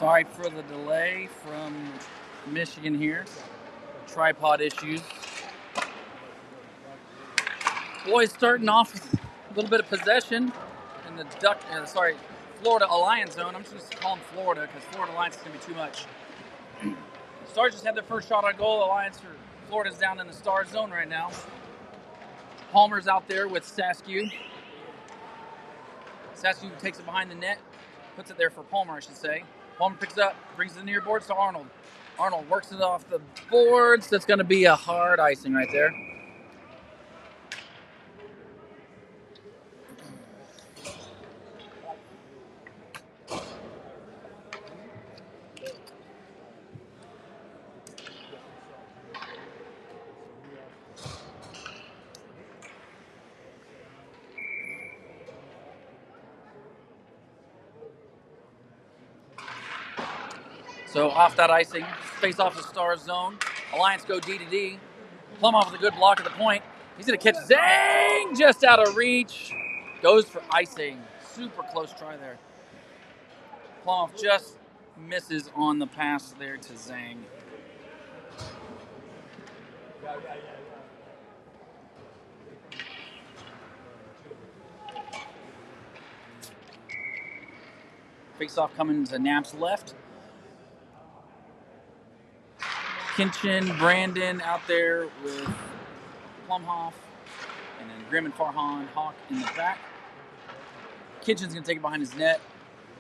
Sorry for the delay from Michigan here. Tripod issues. Boys starting off with a little bit of possession in the Florida Alliance zone. I'm just calling Florida because Florida Alliance is going to be too much. Stars just had their first shot on goal. Florida's down in the star zone right now. Palmer's out there with Saskew. Saskew takes it behind the net, puts it there for Palmer, I should say. Palmer picks it up, brings the near boards to Arnold. Arnold works it off the boards. That's going to be a hard icing right there. So off that icing, face off the star zone. Alliance go D to D. Plumhoff with a good block at the point. He's going to catch Zhang just out of reach. Goes for icing. Super close try there. Plumhoff just misses on the pass there to Zhang. Face-off coming to Knapp's left. Kinchin, Brandon out there with Plumhoff. And then Grimm and Farhan, Hawk in the back. Kinchin's going to take it behind his net.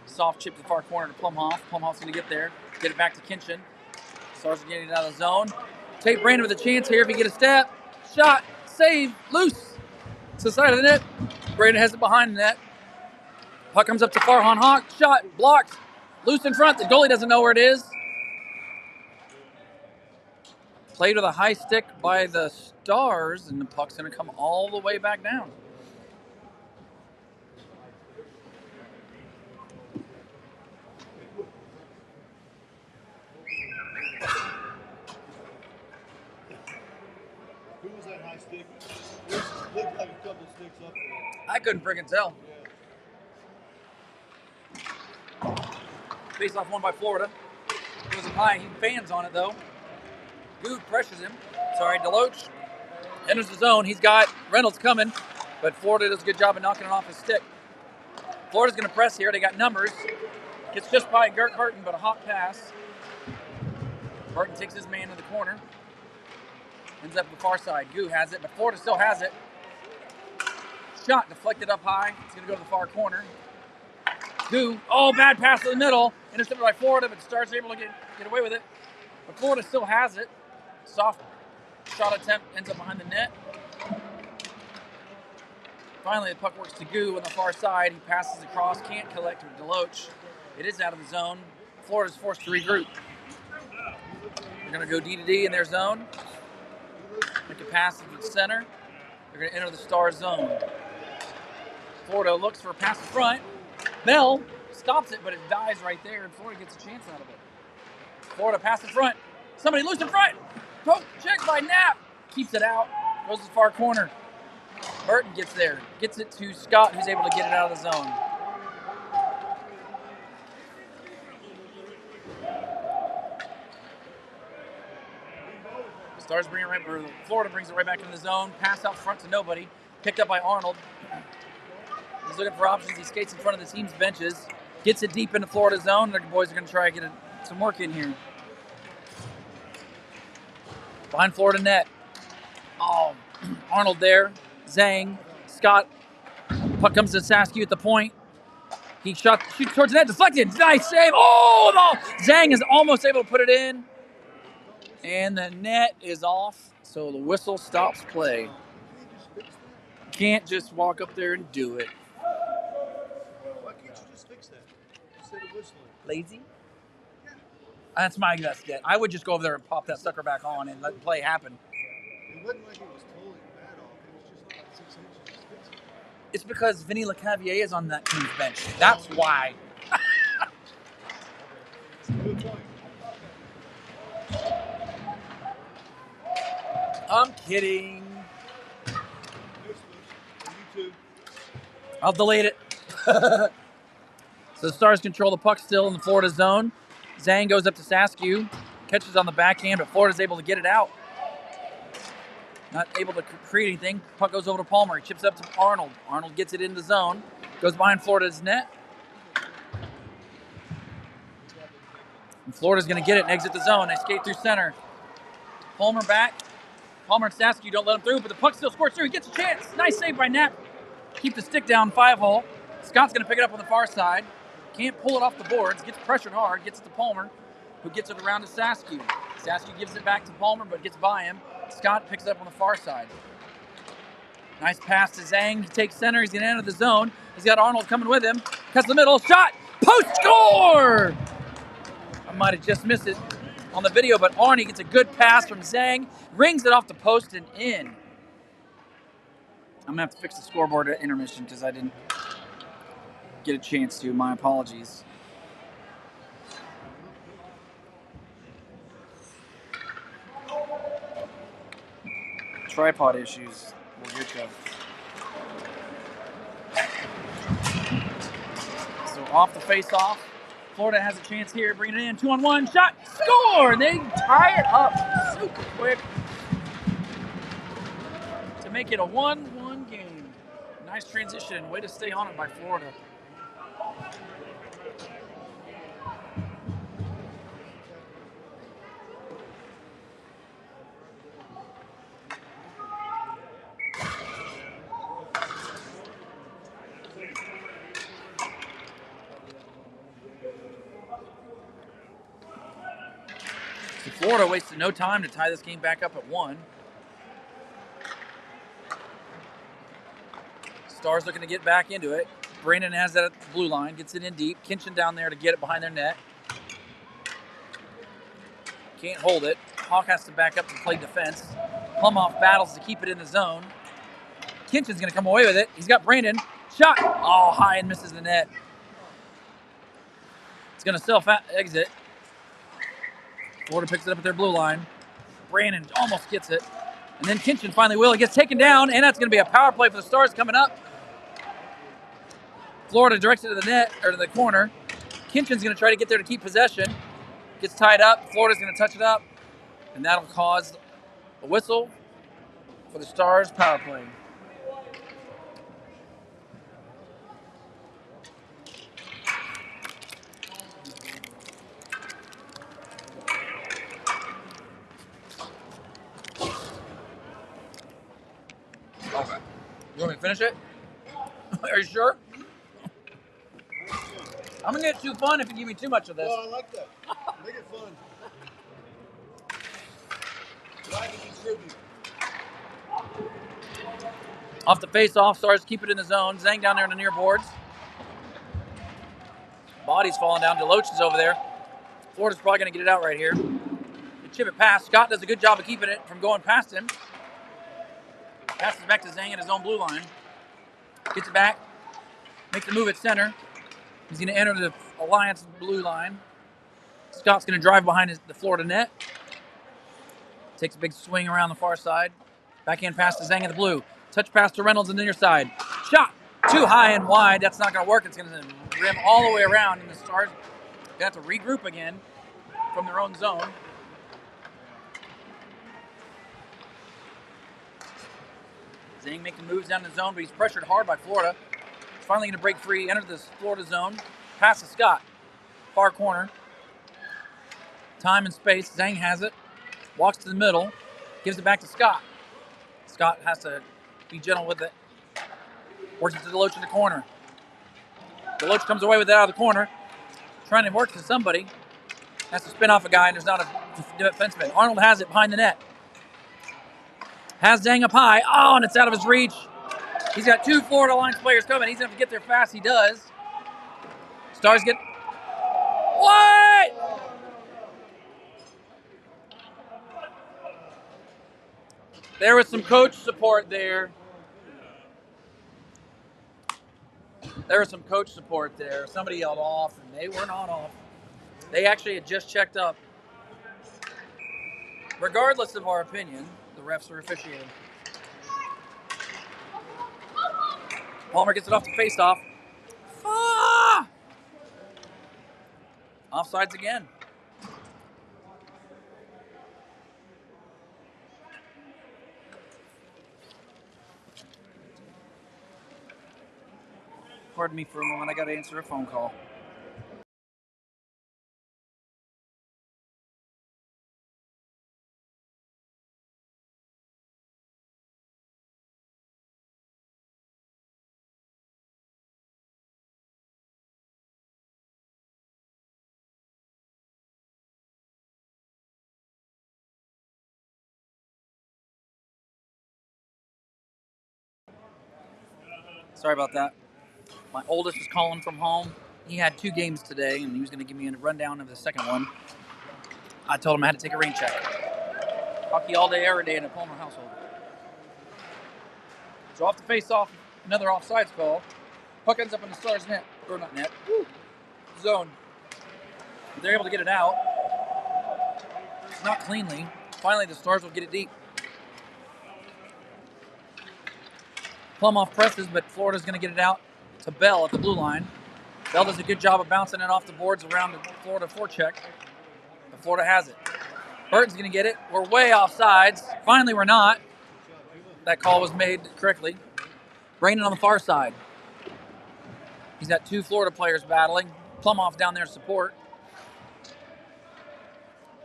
Soft chip to the far corner to Plumhoff. Plumhoff's going to get there. Get it back to Kinchin. Stars are getting it out of the zone. Take Brandon with a chance here if he get a step. Shot. Save. Loose. To the side of the net. Brandon has it behind the net. Puck comes up to Farhan Hawk. Shot. Blocked. Loose in front. The goalie doesn't know where it is. Played with a high stick by the Stars, and the puck's going to come all the way back down. Who was that high stick? It looked like a couple sticks up there. I couldn't friggin' tell. Face off one by Florida. It wasn't high. He fans on it, though. Good pressures him. Sorry, Deloach enters the zone. He's got Reynolds coming, but Florida does a good job of knocking it off his stick. Florida's going to press here. They got numbers. Gets just by Gert Burton, but a hot pass. Burton takes his man to the corner. Ends up to the far side. Goo has it, but Florida still has it. Shot deflected up high. It's going to go to the far corner. Goo. Oh, bad pass to the middle. Intercepted by Florida, but Stars able to get away with it. But Florida still has it. Soft shot attempt ends up behind the net. Finally, the puck works to Goo on the far side. He passes across, can't collect with Deloach. It is out of the zone. Florida's forced to regroup. They're going to go D to D in their zone. Make a pass to the center. They're going to enter the Star zone. Florida looks for a pass in front. Bell stops it, but it dies right there, and Florida gets a chance out of it. Florida pass in front. Somebody loose in front. Poke check by Knapp. Keeps it out. Goes to the far corner. Burton gets there. Gets it to Scott, who's able to get it out of the zone. Stars bring it right, or Florida brings it right back into the zone. Pass out front to nobody. Picked up by Arnold. He's looking for options. He skates in front of the team's benches. Gets it deep into Florida zone. The boys are going to try to get some work in here. Behind Florida net. Oh, Arnold there. Zhang. Scott. Puck comes to Saskew at the point. He shoots towards the net. Deflected. Nice save. Oh, no. Zhang is almost able to put it in. And the net is off. So the whistle stops play. Can't just walk up there and do it. Why can't you just fix that instead of whistling? Lazy? That's my best guess. I would just go over there and pop that sucker back on and let the play happen. It wasn't like it was totally bad off. It was just like 6 inches. Just fix it. It's because Vinny Lecavier is on that team's bench. That's why. Good point. I'm kidding. You too. I'll delete it. So the Stars control the puck still in the Florida zone. Zhang goes up to Saskew, catches on the backhand, but Florida's able to get it out. Not able to create anything. Puck goes over to Palmer. He chips up to Arnold. Arnold gets it in the zone. Goes behind Florida's net. And Florida's going to get it and exit the zone. They skate through center. Palmer back. Palmer and Saskew don't let him through, but the puck still scores through. He gets a chance. Nice save by Knapp. Keep the stick down 5-hole. Scott's going to pick it up on the far side. Can't pull it off the boards. Gets pressured hard. Gets it to Palmer, who gets it around to Saskew. Saskew gives it back to Palmer, but gets by him. Scott picks it up on the far side. Nice pass to Zhang. He takes center. He's going to enter the zone. He's got Arnold coming with him. Cuts the middle. Shot. Post score! I might have just missed it on the video, but Arnie gets a good pass from Zhang. Rings it off the post and in. I'm going to have to fix the scoreboard at intermission because I didn't get a chance to. My apologies. Tripod issues will get you. So off the face-off. Florida has a chance here. Bring it in. 2-on-1. Shot. Score! They tie it up super quick to make it a 1-1 game. Nice transition. Way to stay on it by Florida. Florida wasted no time to tie this game back up at 1. Stars looking to get back into it. Brandon has that at the blue line, gets it in deep. Kinchin down there to get it behind their net. Can't hold it. Hawk has to back up to play defense. Plumoff battles to keep it in the zone. Kinchin's going to come away with it. He's got Brandon. Shot! Oh, high and misses the net. It's going to self-exit. Florida picks it up at their blue line. Brandon almost gets it. And then Kinchin finally will. He gets taken down, and that's going to be a power play for the Stars coming up. Florida directs it to the net, or to the corner. Kinchin's going to try to get there to keep possession. Gets tied up. Florida's going to touch it up. And that'll cause a whistle for the Stars power play. Okay. You want me to finish it? Are you sure? I'm going to get too fun if you give me too much of this. No, I like that. Make it fun. Glad to contribute. Off the face-off, Stars keep it in the zone. Zhang down there in the near boards. Body's falling down. Deloach is over there. Florida's probably going to get it out right here. They chip it past. Scott does a good job of keeping it from going past him. Passes back to Zhang at his own blue line. Gets it back. Makes the move at center. He's going to enter the Alliance blue line. Scott's going to drive behind the Florida net. Takes a big swing around the far side. Backhand pass to Zhang at the blue. Touch pass to Reynolds on the near side. Shot! Too high and wide. That's not going to work. It's going to rim all the way around, and the Stars have to regroup again from their own zone. Zhang making moves down the zone, but he's pressured hard by Florida. He's finally going to break free, enter the Florida zone. Pass to Scott. Far corner. Time and space. Zhang has it. Walks to the middle. Gives it back to Scott. Scott has to be gentle with it. Works it to Deloach in the corner. Deloach comes away with it out of the corner. Trying to work to somebody. Has to spin off a guy, and there's not a defenseman. Arnold has it behind the net. Has Zhang up high. Oh, and it's out of his reach. He's got 2 Florida Alliance players coming. He's going to have to get there fast. He does. Stars get... What? There was some coach support there. Somebody yelled off, and they were not off. They actually had just checked up. Regardless of our opinion, the refs are officiating. Palmer gets it off the face-off. Ah! Offsides again. Pardon me for a moment. I got to answer a phone call. Sorry about that. My oldest is calling from home. He had 2 games today, and he was going to give me a rundown of the second one. I told him I had to take a rain check. Hockey all day, every day in a Palmer household. So off the face-off, another offsides call. Puck ends up in the Stars' net, or not net, zone. They're able to get it out. Not cleanly. Finally, the Stars will get it deep. Plumhoff presses, but Florida's going to get it out to Bell at the blue line. Bell does a good job of bouncing it off the boards around the Florida forecheck. But Florida has it. Burton's going to get it. We're way off sides. Finally, we're not. That call was made correctly. Brandon on the far side. He's got 2 Florida players battling. Plumhoff down there support.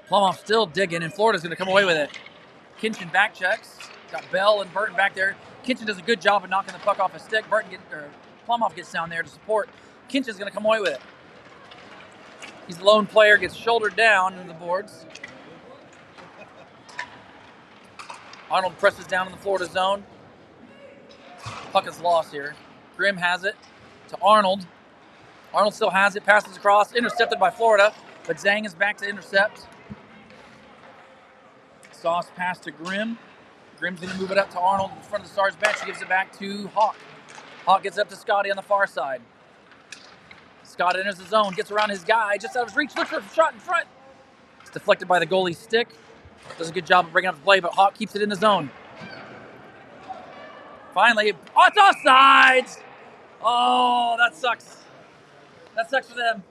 Plumhoff still digging, and Florida's going to come away with it. Kinchin back checks. Got Bell and Burton back there. Kinchin does a good job of knocking the puck off his stick. Plumhoff gets down there to support. Kinchin's going to come away with it. He's the lone player, gets shouldered down into the boards. Arnold presses down in the Florida zone. Puck is lost here. Grimm has it to Arnold. Arnold still has it, passes across, intercepted by Florida, but Zhang is back to intercept. Sauce pass to Grimm. Grimm's going to move it up to Arnold in front of the Stars bench. He gives it back to Hawk. Hawk gets up to Scotty on the far side. Scott enters the zone, gets around his guy, just out of his reach, looks for a shot in front. It's deflected by the goalie's stick. Does a good job of bringing up the play, but Hawk keeps it in the zone. Finally, oh, it's offsides! Oh, that sucks. That sucks for them.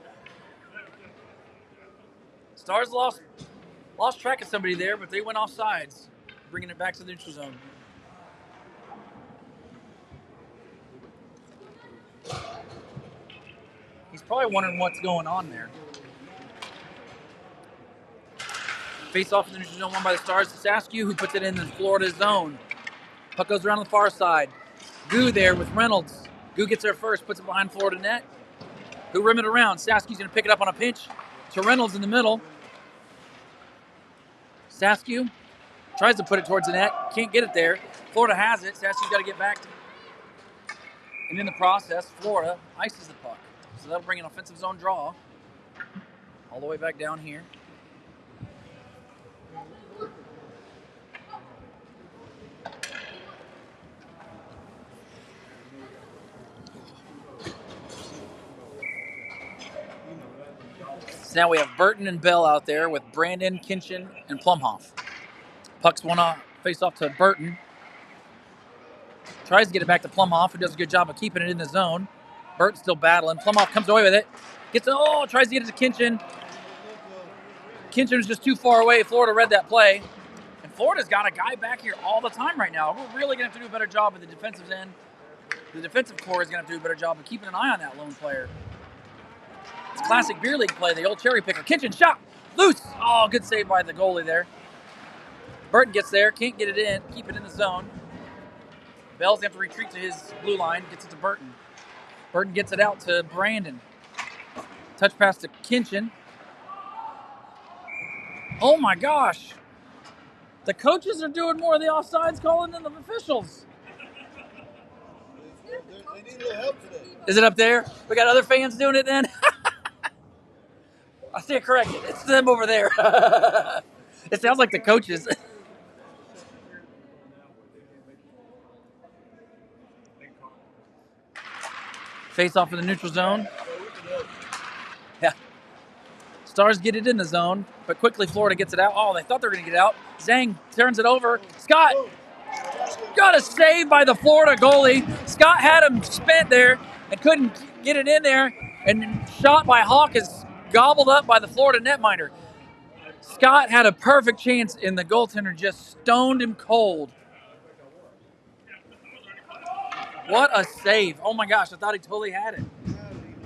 Stars lost track of somebody there, but they went offsides, bringing it back to the neutral zone. He's probably wondering what's going on there. Face off in the neutral zone, won by the Stars. It's Askew who puts it in the Florida zone. Puck goes around the far side. Goo there with Reynolds. Goo gets there first, puts it behind Florida net. Goo rim it around. Saskew's going to pick it up on a pinch to Reynolds in the middle. Saskew tries to put it towards the net. Can't get it there. Florida has it. Saskew's got to get back. And in the process, Florida ices the puck. So that'll bring an offensive zone draw all the way back down here. So now we have Burton and Bell out there with Brandon, Kinchin, and Plumhoff. Puck's face off to Burton. Tries to get it back to Plumhoff, who does a good job of keeping it in the zone. Burton's still battling. Plumhoff comes away with it. Tries to get it to Kinchin. Kinchin was just too far away. Florida read that play. And Florida's got a guy back here all the time right now. We're really going to have to do a better job at the defensive end. The defensive core is going to have to do a better job of keeping an eye on that lone player. It's classic beer league play, the old cherry picker. Kinchin shot, loose. Oh, good save by the goalie there. Burton gets there, can't get it in, keep it in the zone. Bell's going to have to retreat to his blue line, gets it to Burton. Burton gets it out to Brandon. Touch pass to Kinchin. Oh my gosh. The coaches are doing more of the offsides calling than the officials. They need a little help today. Is it up there? We got other fans doing it then? I stand corrected. It's them over there. It sounds like the coaches. Face off in the neutral zone. Yeah. Stars get it in the zone, but quickly Florida gets it out. Oh, they thought they were going to get it out. Zhang turns it over. Scott got a save by the Florida goalie. Scott had him spent there and couldn't get it in there. And shot by Hawk is gobbled up by the Florida netminder. Scott had a perfect chance, and the goaltender just stoned him cold. What a save. Oh my gosh, I thought he totally had it.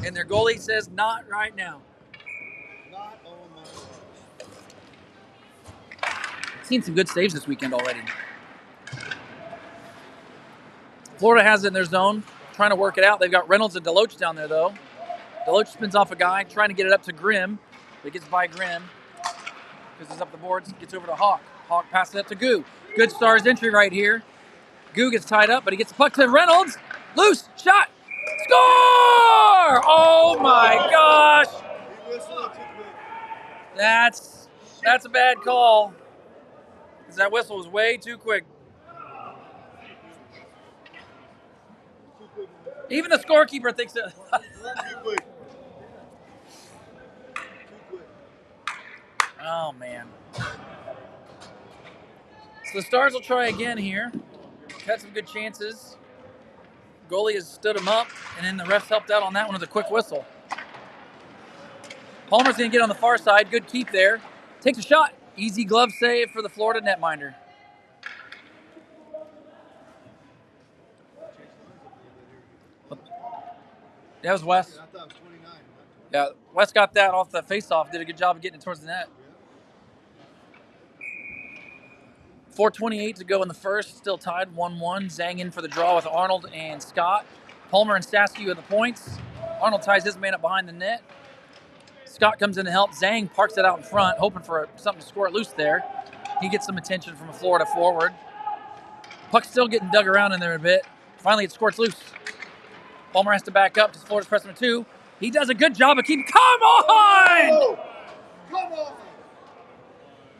And their goalie says, not right now. Not on my watch. Seen some good saves this weekend already. Florida has it in their zone, trying to work it out. They've got Reynolds and Deloach down there, though. Deloach spins off a guy, trying to get it up to Grimm. But it gets by Grimm. Because he's up the boards, gets over to Hawk. Hawk passes it up to Goo. Good Stars entry right here. Goo gets tied up, but he gets the puck to Reynolds. Loose, shot, score! Oh my gosh! He whistled too quick. That's a bad call. Because that whistle was way too quick. Too quick. Even the scorekeeper thinks it. Too quick. Too quick. Oh man. So the Stars will try again here. Had some good chances. Goalie has stood him up, and then the refs helped out on that one with a quick whistle. Palmer's going to get on the far side. Good keep there. Takes a shot. Easy glove save for the Florida netminder. That was Wes. I thought it was 29. Not 20. Yeah, Wes got that off the face-off. Did a good job of getting it towards the net. 4:28 to go in the first. Still tied 1-1. Zhang in for the draw with Arnold and Scott. Palmer and Stasky at the points. Arnold ties his man up behind the net. Scott comes in to help. Zhang parks it out in front, hoping for something to score it loose there. He gets some attention from a Florida forward. Puck's still getting dug around in there a bit. Finally, it squirts loose. Palmer has to back up to Florida's press number 2. He does a good job of keeping. Come on! Oh, come on!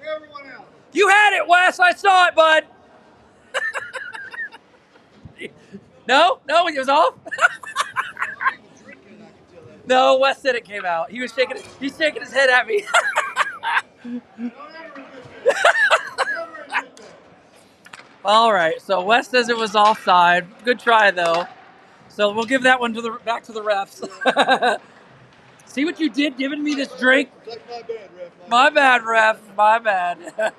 Everyone else. You had it, Wes. I saw it, bud. No, it was off. I ain't even drinking, I can tell that. No, Wes said it came out. He's shaking his head at me. Don't ever admit that. Never admit that. All right, so Wes says it was offside. Good try though. So we'll give that one back to the refs. See what you did giving me this drink? Like my bad, ref. My bad, ref. My bad.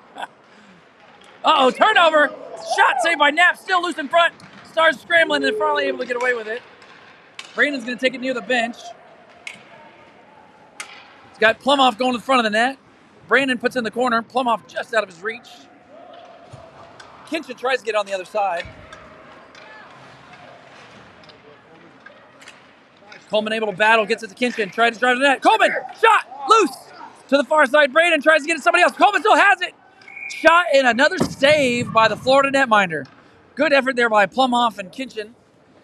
Uh-oh, turnover. Shot saved by Knapp. Still loose in front. Stars scrambling and finally able to get away with it. Brandon's going to take it near the bench. He's got Plumoff going to the front of the net. Brandon puts in the corner. Plumoff just out of his reach. Kinchin tries to get on the other side. Coleman able to battle, gets it to Kinchin, tries to drive to the net. Coleman, shot, loose. To the far side, Brandon tries to get it to somebody else. Coleman still has it. Shot and another save by the Florida netminder. Good effort there by Plumoff and Kinchin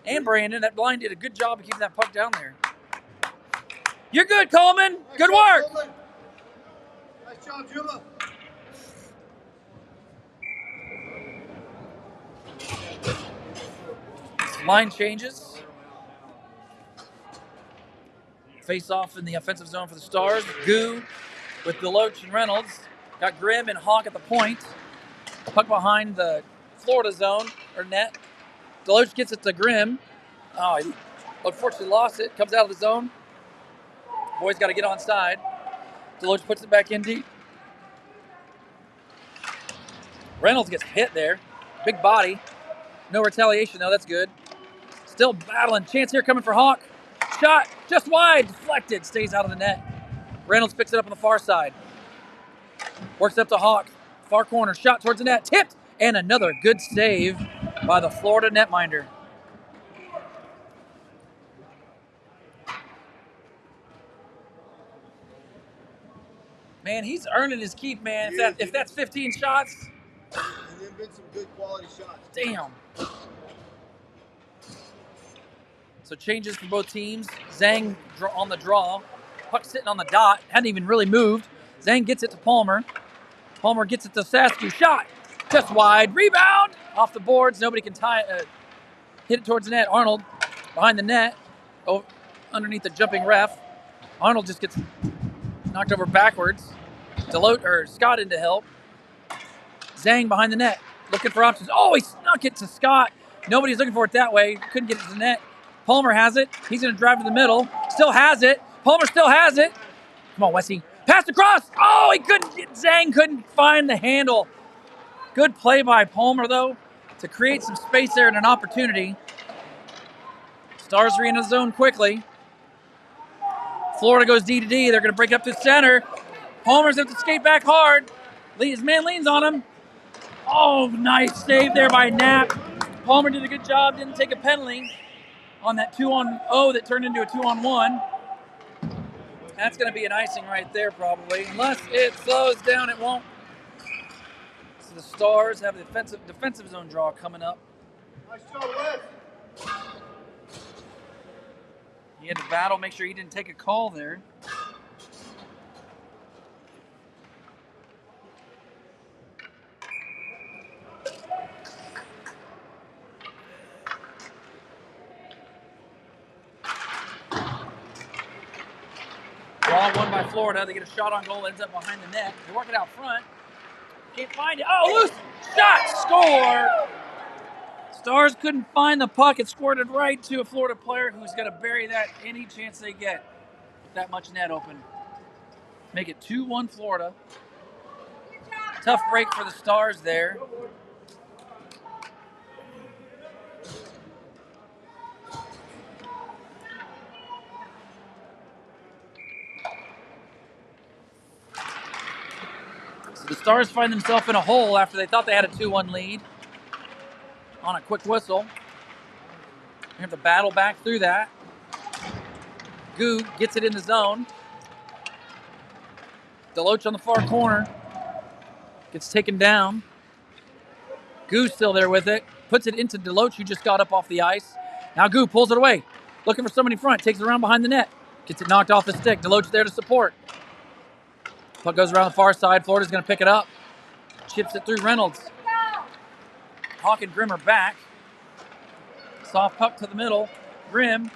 and Brandon. That blind did a good job of keeping that puck down there. You're good, Coleman. Good work. Nice job, Juba. Line changes. Face off in the offensive zone for the Stars. Goo with Deloach and Reynolds. Got Grimm and Hawk at the point. Puck behind the Florida zone or net. Deloach gets it to Grimm. Oh, he unfortunately lost it. Comes out of the zone. Boys got to get on side. Deloach puts it back in deep. Reynolds gets hit there. Big body. No retaliation though. That's good. Still battling. Chance here coming for Hawk. Shot just wide, deflected, stays out of the net. Reynolds picks it up on the far side. Works up to Hawk. Far corner, shot towards the net, tipped, and another good save by the Florida netminder. Man, he's earning his keep, man. If that's 15 shots, And then been some good quality shots. damn. So changes for both teams. Zhang on the draw. Puck sitting on the dot. Hadn't even really moved. Zhang gets it to Palmer. Palmer gets it to Saskew. Shot. Just wide. Rebound. Off the boards. Nobody can hit it towards the net. Arnold behind the net. Oh, underneath the jumping ref. Arnold just gets knocked over backwards. Deloach or Scott in to help. Zhang behind the net. Looking for options. Oh, he snuck it to Scott. Nobody's looking for it that way. Couldn't get it to the net. Palmer has it. He's going to drive to the middle. Still has it. Palmer still has it. Come on, Wessie. Pass across. Oh, he couldn't. Zhang couldn't find the handle. Good play by Palmer, though, to create some space there and an opportunity. Stars re-into the zone quickly. Florida goes D to D. They're going to break up to center. Palmer's have to skate back hard. His man leans on him. Oh, nice save there by Knapp. Palmer did a good job. Didn't take a penalty on that 2-on-0 that turned into a 2-on-1. That's going to be an icing right there probably. Unless it slows down, it won't. So the Stars have a defensive zone draw coming up. Nice job, Wes. He had to battle, make sure he didn't take a call there. Ball won by Florida. They get a shot on goal, ends up behind the net. They work it out front. Can't find it. Oh, loose shot, score! Stars couldn't find the puck. It squirted right to a Florida player who's going to bury that any chance they get with that much net open. Make it 2-1 Florida. Tough break for the Stars there. So the Stars find themselves in a hole after they thought they had a 2-1 lead on a quick whistle. They have to battle back through that. Goo gets it in the zone. Deloach on the far corner. Gets taken down. Goo's still there with it. Puts it into Deloach, who just got up off the ice. Now Goo pulls it away. Looking for somebody in front. Takes it around behind the net. Gets it knocked off the stick. Deloach there to support. Puck goes around the far side. Florida's going to pick it up. Chips it through Reynolds. Hawk and Grimm are back. Soft puck to the middle. Grimm.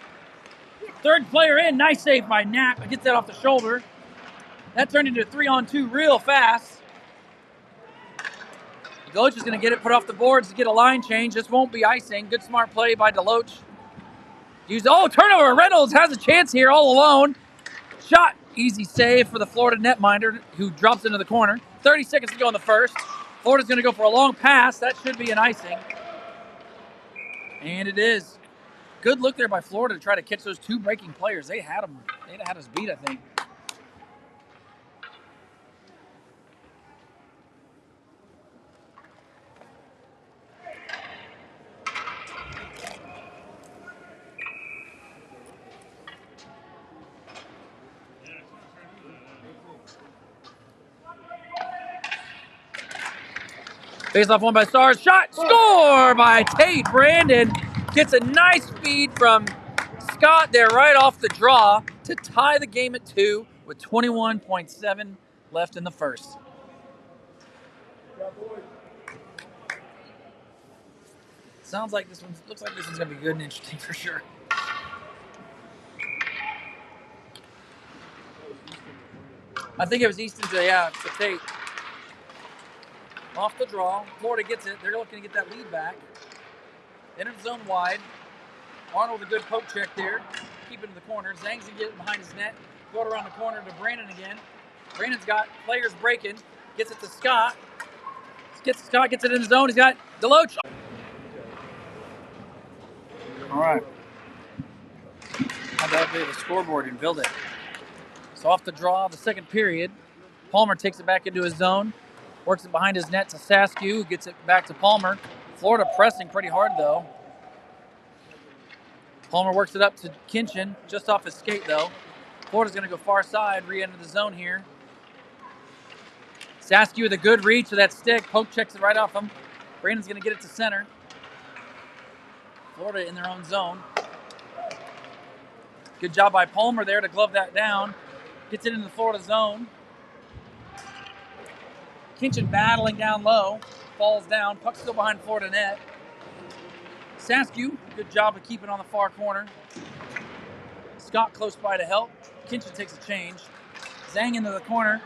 Third player in. Nice save by Knapp. Gets that off the shoulder. That turned into a 3-on-2 real fast. Deloach is going to get it put off the boards to get a line change. This won't be icing. Good smart play by Deloach. Turnover. Reynolds has a chance here all alone. Shot. Easy save for the Florida netminder who drops into the corner. 30 seconds to go in the first. Florida's going to go for a long pass. That should be an icing. And it is. Good look there by Florida to try to catch those two breaking players. They had them. They'd have had us beat, I think. Face-off won by Stars. Shot. Score by Tate. Brandon gets a nice feed from Scott there right off the draw to tie the game at 2 with 21.7 left in the first. Looks like this one's going to be good and interesting for sure. I think it was Easton to Tate. Off the draw. Florida gets it. They're looking to get that lead back. Enter the zone wide. Arnold with a good poke check there. Keep it in the corner. Zang's going to get it behind his net. Throw it around the corner to Brandon again. Brandon's got players breaking. Gets it to Scott. Scott gets it in the zone. He's got Deloach. All right. Had to update the scoreboard and build it. So off the draw, the second period. Palmer takes it back into his zone. Works it behind his net to Saskew, who gets it back to Palmer. Florida pressing pretty hard, though. Palmer works it up to Kinchin, just off his skate, though. Florida's going to go far side, re-enter the zone here. Saskew with a good reach of that stick. Poke checks it right off him. Brandon's going to get it to center. Florida in their own zone. Good job by Palmer there to glove that down. Gets it into the Florida zone. Kinchin battling down low, falls down, puck still behind Florida net. Saskew, good job of keeping on the far corner. Scott close by to help. Kinchin takes a change. Zang into the corner.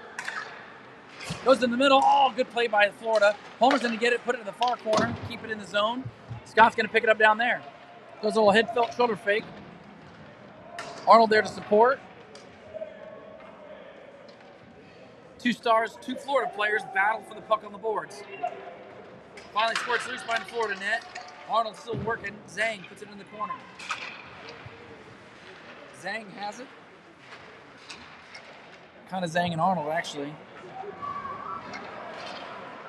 Goes in the middle. Oh, good play by Florida. Palmer's going to get it, put it in the far corner, keep it in the zone. Scott's going to pick it up down there. Goes a little head felt shoulder fake. Arnold there to support. Two Florida players battle for the puck on the boards. Finally squirts loose behind the Florida net. Arnold's still working. Zang puts it in the corner. Zhang has it. Kind of Zhang and Arnold, actually.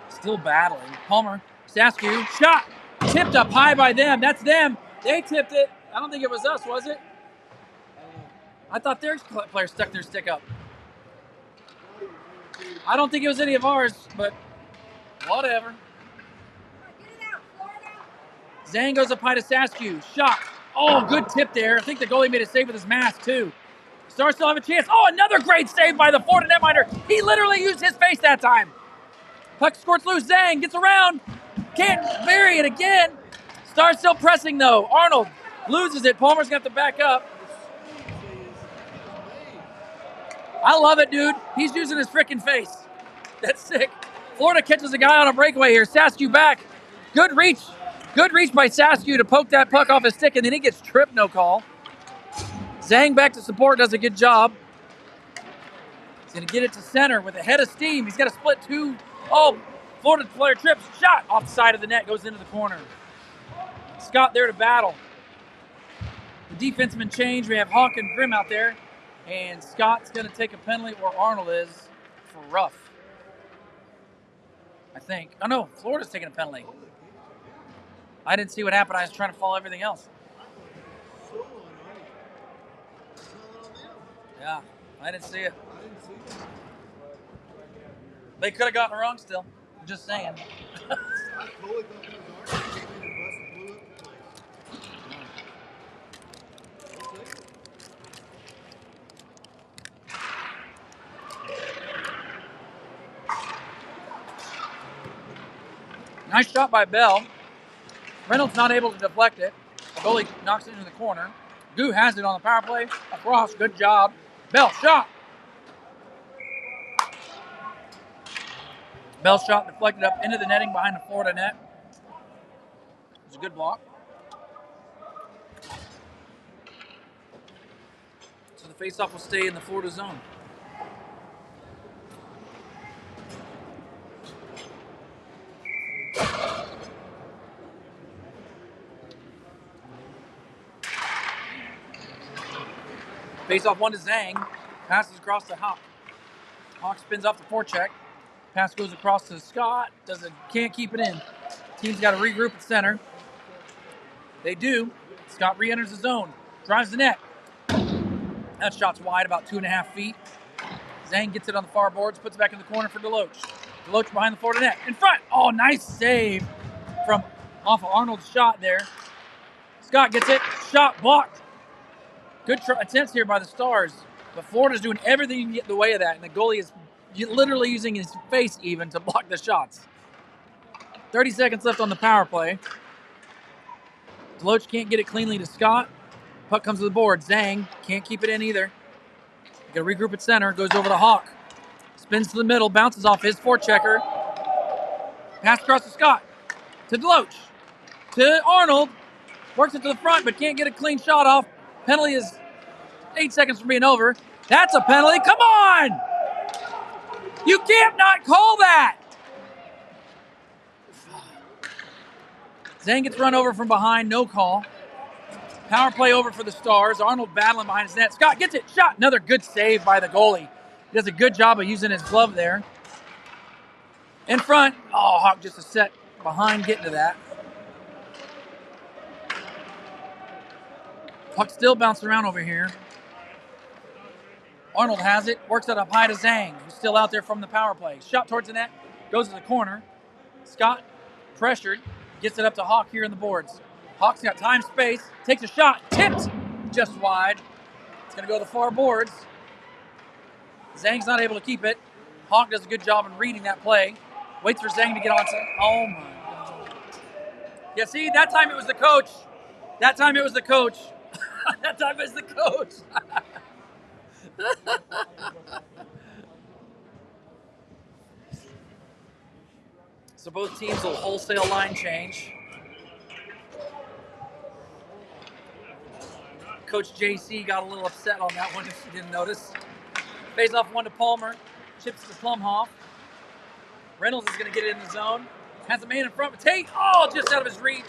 Still battling. Palmer, Saskew, shot! Tipped up high by them. That's them. They tipped it. I don't think it was us, was it? I thought their player stuck their stick up. I don't think it was any of ours, but whatever. Zhang goes up high to Saskew. Shot. Oh, good tip there. I think the goalie made a save with his mask, too. Stars still have a chance. Oh, another great save by the Florida netminder. He literally used his face that time. Puck squirts loose. Zhang gets around. Can't bury it again. Stars still pressing, though. Arnold loses it. Palmer's going to have to back up. I love it, dude. He's using his freaking face. That's sick. Florida catches a guy on a breakaway here. Saskew back. Good reach. Good reach by Saskew to poke that puck off his stick, and then he gets tripped, no call. Zhang back to support, does a good job. He's going to get it to center with a head of steam. He's got to split two. Oh, Florida player trips. Shot off the side of the net, goes into the corner. Scott there to battle. The defensemen change. We have Hawk and Grimm out there. And Scott's going to take a penalty, or Arnold is, for rough. I think. Oh, no, Florida's taking a penalty. I didn't see what happened. I was trying to follow everything else. Yeah, I didn't see it. They could have gotten it wrong still. I'm just saying. Nice shot by Bell. Reynolds not able to deflect it. The goalie knocks it into the corner. Goo has it on the power play. Across, good job. Bell shot. Bell shot deflected up into the netting behind the Florida net. It was a good block. So the faceoff will stay in the Florida zone. Face-off one to Zhang. Passes across to Hawk. Hawk spins off the forecheck. Pass goes across to Scott. Can't keep it in. Team's got to regroup at center. They do. Scott re-enters the zone. Drives the net. That shot's wide, about 2.5 feet. Zhang gets it on the far boards, puts it back in the corner for Deloach. Deloach behind the Florida net. In front. Oh, nice save from off of Arnold's shot there. Scott gets it. Shot blocked. Good attempts here by the Stars, but Florida's doing everything to get in the way of that, and the goalie is literally using his face even to block the shots. 30 seconds left on the power play. Deloach can't get it cleanly to Scott. Puck comes to the board. Zhang can't keep it in either. Got to regroup at center. Goes over to Hawk. Spins to the middle. Bounces off his forechecker. Pass across to Scott. To Deloach. To Arnold. Works it to the front, but can't get a clean shot off. Penalty is 8 seconds from being over. That's a penalty. Come on! You can't not call that! Zhang gets run over from behind. No call. Power play over for the Stars. Arnold battling behind his net. Scott gets it. Shot. Another good save by the goalie. He does a good job of using his glove there. In front. Oh, Hawk just a set behind getting to that. Puck still bouncing around over here. Arnold has it. Works it up high to Zhang, who's still out there from the power play. Shot towards the net. Goes to the corner. Scott, pressured, gets it up to Hawk here in the boards. Hawk's got time, space. Takes a shot. Tipped just wide. It's going to go to the far boards. Zhang's not able to keep it. Hawk does a good job in reading that play. Waits for Zhang to get on. Oh, my God. Yeah, see, that time it was the coach. That time it was the coach. That time it's the coach. So both teams will wholesale line change. Coach JC got a little upset on that one if you didn't notice. Face off one to Palmer. Chips to Plumhoff. Reynolds is going to get it in the zone. Has a man in front. Tate, oh, just out of his reach.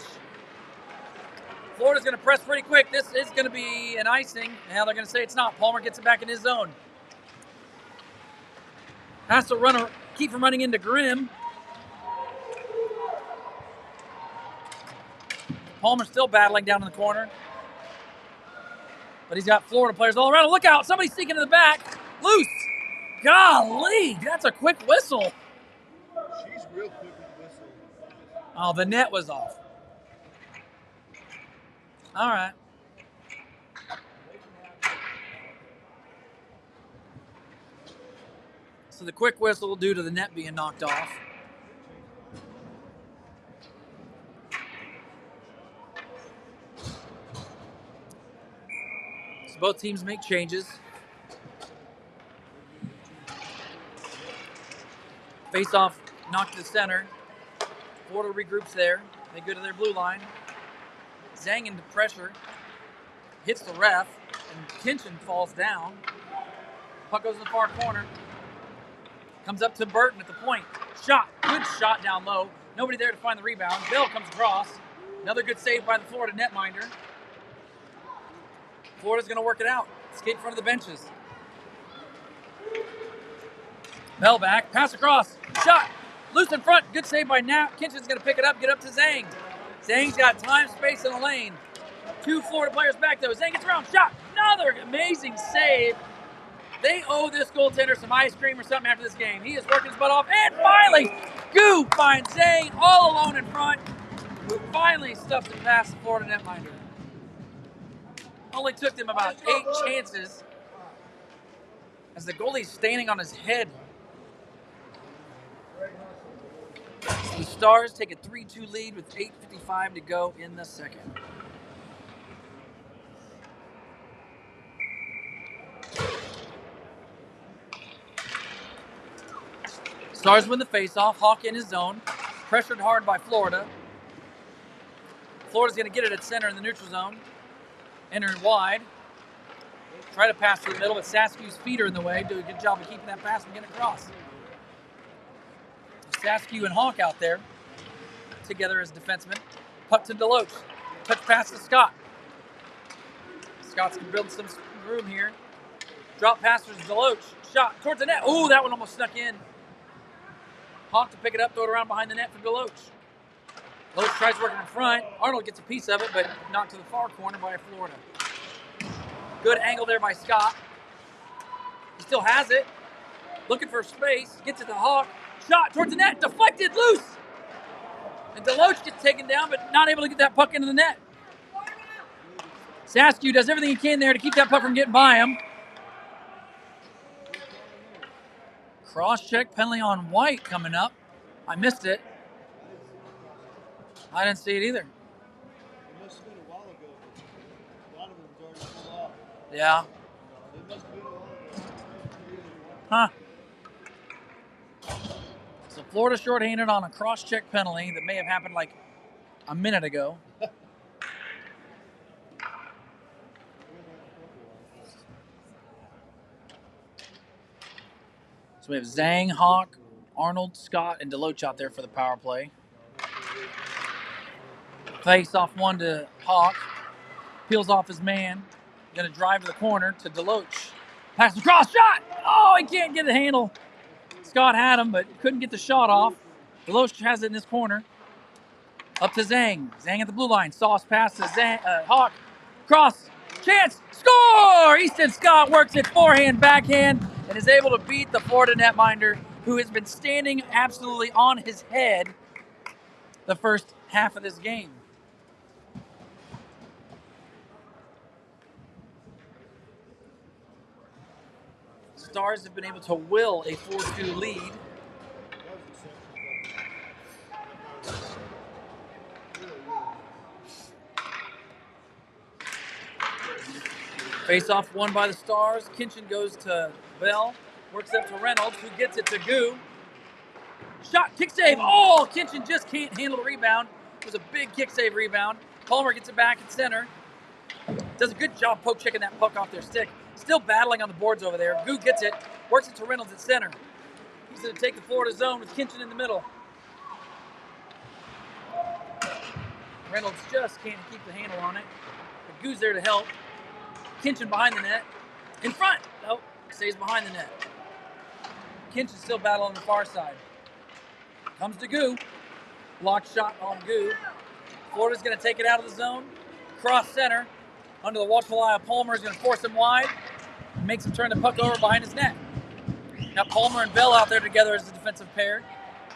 Florida's going to press pretty quick. This is going to be an icing. Now they're going to say it's not. Palmer gets it back in his zone. Has to keep from running into Grimm. Palmer's still battling down in the corner. But he's got Florida players all around him. Look out, somebody's sneaking in the back. Loose. Golly, that's a quick whistle. She's real quick with the whistle. Oh, the net was off. All right. So the quick whistle due to the net being knocked off. So both teams make changes. Face off, knocked to the center. Florida regroups there. They go to their blue line. Zhang into pressure. Hits the ref. And Kinchin falls down. Puck goes in the far corner. Comes up to Burton at the point. Shot. Good shot down low. Nobody there to find the rebound. Bill comes across. Another good save by the Florida netminder. Florida's going to work it out. Skate in front of the benches. Bell back. Pass across. Shot. Loose in front. Good save by Knapp. Kinchin's going to pick it up. Get up to Zhang. Zhang's got time, space in the lane. Two Florida players back though. Zhang gets around. Shot. Another amazing save. They owe this goaltender some ice cream or something after this game. He is working his butt off. And finally, Goo finds Zhang all alone in front, who finally stuffs it past the Florida netminder. Only took them about 8 chances as the goalie's standing on his head. The Stars take a 3-2 lead with 8:55 to go in the second. Stars win the faceoff. Hawk in his zone. Pressured hard by Florida. Florida's going to get it at center in the neutral zone. Entering wide. Try to pass through the middle, but Saskew's feet are in the way. Do a good job of keeping that pass from getting across. Saskew and Hawk out there together as defensemen. Puck to Deloach. Touch pass to Scott. Scott's going to build some room here. Drop pass to Deloach. Shot towards the net. Ooh, that one almost snuck in. Hawk to pick it up, throw it around behind the net for Deloach. Deloach tries working in front. Arnold gets a piece of it, but knocked to the far corner by Florida. Good angle there by Scott. He still has it. Looking for space. Gets it to Hawk. Shot towards the net. Deflected. Loose. And Deloach gets taken down, but not able to get that puck into the net. Saskew does everything he can there to keep that puck from getting by him. Cross-check penalty on White coming up. I missed it. I didn't see it either. It must have been a while ago. A lot of them already pulled off. Yeah. It must have been a Huh. while ago. So Florida shorthanded on a cross-check penalty that may have happened like a minute ago. So we have Zhang, Hawk, Arnold, Scott, and Deloach out there for the power play. Face off one to Hawk. Peels off his man. Going to drive to the corner to Deloach. Pass across, shot! Oh, he can't get a handle. Scott had him, but couldn't get the shot off. Deloach has it in his corner. Up to Zhang. Zhang at the blue line. Sauce pass to Hawk. Cross. Chance. Score! Easton Scott works it forehand, backhand, and is able to beat the Florida netminder, who has been standing absolutely on his head the first half of this game. Stars have been able to will a 4-2 lead. Face-off won by the Stars. Kinchin goes to Bell. Works up to Reynolds, who gets it to Goo. Shot, kick save. Oh, Kinchin just can't handle the rebound. It was a big kick save rebound. Palmer gets it back at center. Does a good job poke checking that puck off their stick. Still battling on the boards over there. Goo gets it. Works it to Reynolds at center. He's going to take the Florida zone with Kinchin in the middle. Reynolds just can't keep the handle on it. But Goo's there to help. Kinchin behind the net. In front. Nope. Stays behind the net. Kinchin still battling on the far side. Comes to Goo. Block shot on Goo. Florida's going to take it out of the zone. Cross center. Under the watchful eye of Palmer is going to force him wide. Makes him turn the puck over behind his net. Now Palmer and Bell out there together as a defensive pair.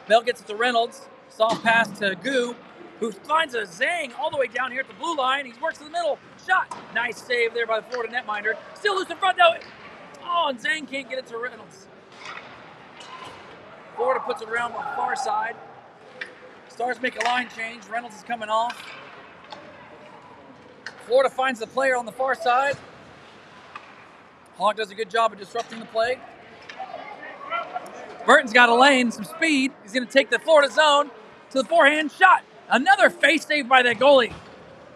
Bell gets it to Reynolds. Soft pass to Goo, who finds a Zhang all the way down here at the blue line. He works in the middle. Shot. Nice save there by the Florida netminder. Still loose in front though. Oh, and Zhang can't get it to Reynolds. Florida puts it around on the far side. Stars make a line change. Reynolds is coming off. Florida finds the player on the far side. Hawk does a good job of disrupting the play. Burton's got a lane, some speed. He's going to take the Florida zone to the forehand shot. Another face save by that goalie.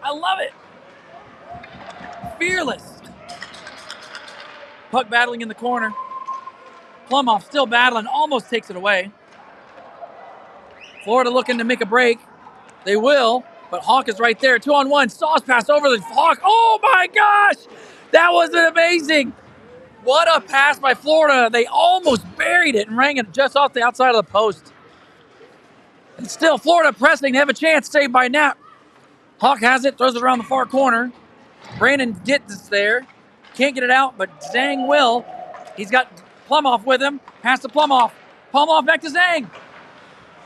I love it. Fearless. Puck battling in the corner. Plumoff still battling, almost takes it away. Florida looking to make a break. They will, but Hawk is right there. 2-on-1. Sauce pass over the Hawk. Oh my gosh! That was amazing. What a pass by Florida. They almost buried it and rang it just off the outside of the post. And still Florida pressing. They have a chance. Saved by Knapp. Hawk has it. Throws it around the far corner. Brandon gets it there. Can't get it out, but Zhang will. He's got Plumoff with him. Pass to Plumoff. Plumoff back to Zhang.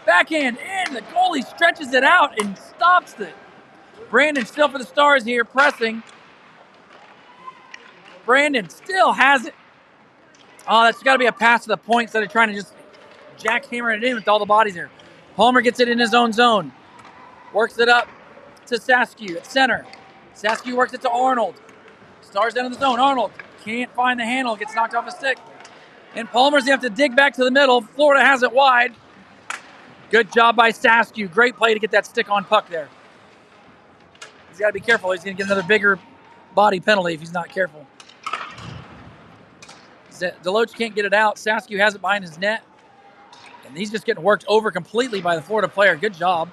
Backhand in. The goalie stretches it out and stops it. Brandon still for the Stars here, pressing. Brandon still has it. Oh, that's got to be a pass to the point instead of trying to just jackhammer it in with all the bodies there. Palmer gets it in his own zone. Works it up to Saskew at center. Saskew works it to Arnold. Stars down in the zone. Arnold can't find the handle. Gets knocked off a stick. And Palmer's going to have to dig back to the middle. Florida has it wide. Good job by Saskew. Great play to get that stick on puck there. He's got to be careful. He's going to get another bigger body penalty if he's not careful. Deloach can't get it out. Saskew has it behind his net. And he's just getting worked over completely by the Florida player. Good job.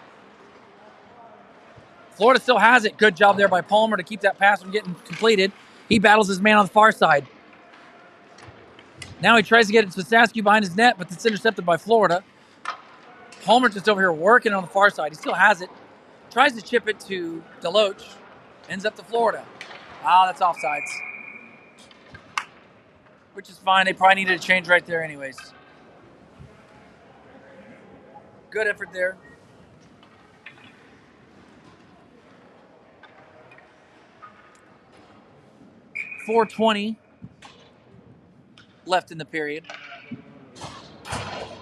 Florida still has it. Good job there by Palmer to keep that pass from getting completed. He battles his man on the far side. Now he tries to get it to Saskew behind his net, but it's intercepted by Florida. Palmer just over here working on the far side. He still has it. Tries to chip it to Deloach. Ends up to Florida. That's offsides. Which is fine. They probably needed a change right there anyways. Good effort there. .420 left in the period.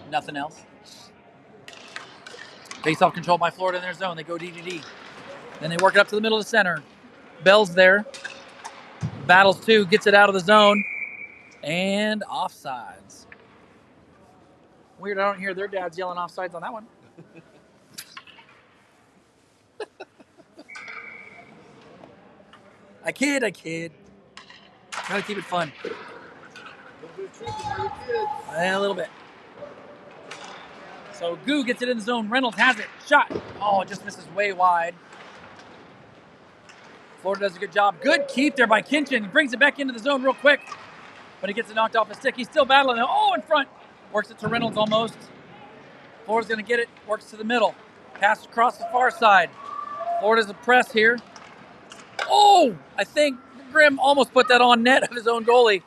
Nothing else. Face-off control by Florida in their zone. They go D-to-D. Then they work it up to the middle of the center. Bell's there. Battles two. Gets it out of the zone. And offsides. Weird, I don't hear their dads yelling offsides on that one. I kid. Try to keep it fun. A little bit. So Goo gets it in the zone. Reynolds has it. Shot. Oh, it just misses way wide. Florida does a good job. Good keep there by Kinchin. He brings it back into the zone real quick. But he gets it knocked off his stick. He's still battling. Oh, in front. Works it to Reynolds almost. Florida's going to get it. Works to the middle. Pass across the far side. Florida's a press here. Oh, I think Grimm almost put that on net of his own goalie.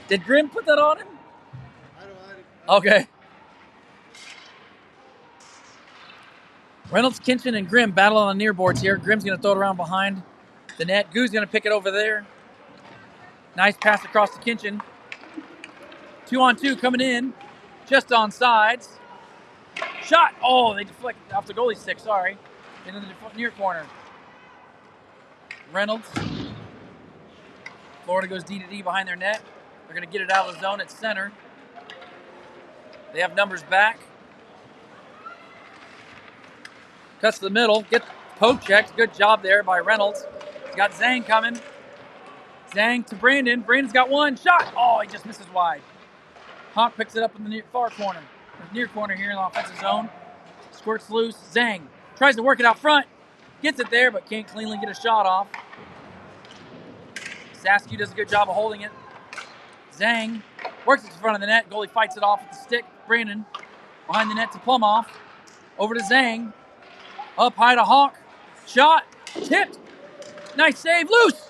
Did Grimm put that on him? Okay. Reynolds, Kinchin, and Grimm battle on the near boards here. Grimm's going to throw it around behind the net. Goo's going to pick it over there. Nice pass across to Kinchin. 2-on-2 coming in. Just on sides. Shot. Oh, they deflect off the goalie stick, sorry. Into the near corner. Reynolds. Florida goes D-to-D behind their net. They're going to get it out of the zone at center. They have numbers back. Cuts to the middle. Get poke checked. Good job there by Reynolds. He's got Zhang coming. Zhang to Brandon. Brandon's got one shot. Oh, he just misses wide. Hawk picks it up in the near corner here in the offensive zone. Squirts loose. Zhang tries to work it out front. Gets it there, but can't cleanly get a shot off. Saskew does a good job of holding it. Zhang works it to the front of the net. Goalie fights it off with the stick. Brandon behind the net to Plumoff. Over to Zhang. Up high to Hawk. Shot. Tipped. Nice save. Loose.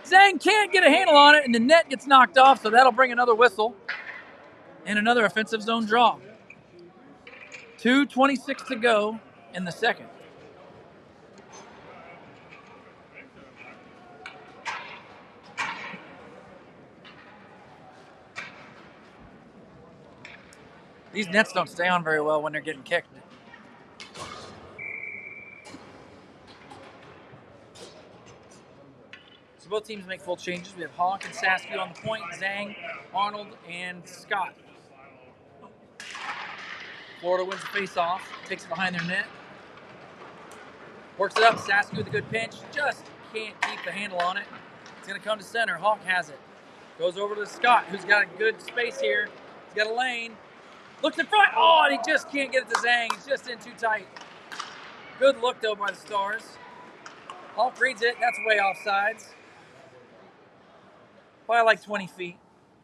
Zhang can't get a handle on it, and the net gets knocked off, so that'll bring another whistle and another offensive zone draw. 2:26 to go in the second. These nets don't stay on very well when they're getting kicked. So both teams make full changes. We have Hawk and Saskew on the point, Zhang, Arnold, and Scott. Florida wins the face-off, takes it behind their net. Works it up, Saskew with a good pinch. Just can't keep the handle on it. It's going to come to center. Hawk has it. Goes over to Scott, who's got a good space here. He's got a lane. Looks in front. Oh, and he just can't get it to Zhang. He's just in too tight. Good look, though, by the Stars. Hawk reads it. That's way off sides. By like 20 feet.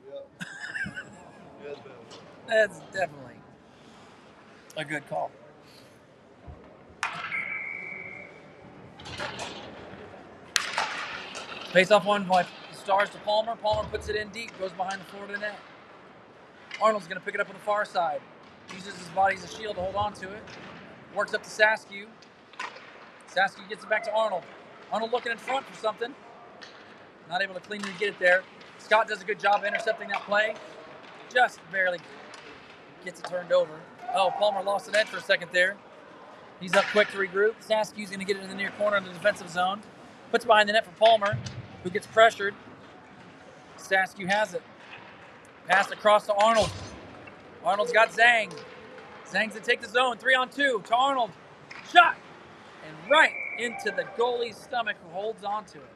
Yep. That's definitely a good call. Face off one by the Stars to Palmer. Palmer puts it in deep, goes behind the Florida net. Arnold's going to pick it up on the far side. Uses his body as a shield to hold on to it. Works up to Saskew. Saskew gets it back to Arnold. Arnold looking in front for something. Not able to cleanly get it there. Scott does a good job intercepting that play. Just barely gets it turned over. Oh, Palmer lost the edge for a second there. He's up quick to regroup. Saskew's going to get it in the near corner of the defensive zone. Puts it behind the net for Palmer, who gets pressured. Saskew has it. Pass across to Arnold. Arnold's got Zhang. Zhang's to take the zone. 3-on-2 to Arnold. Shot! And right into the goalie's stomach, who holds on to it.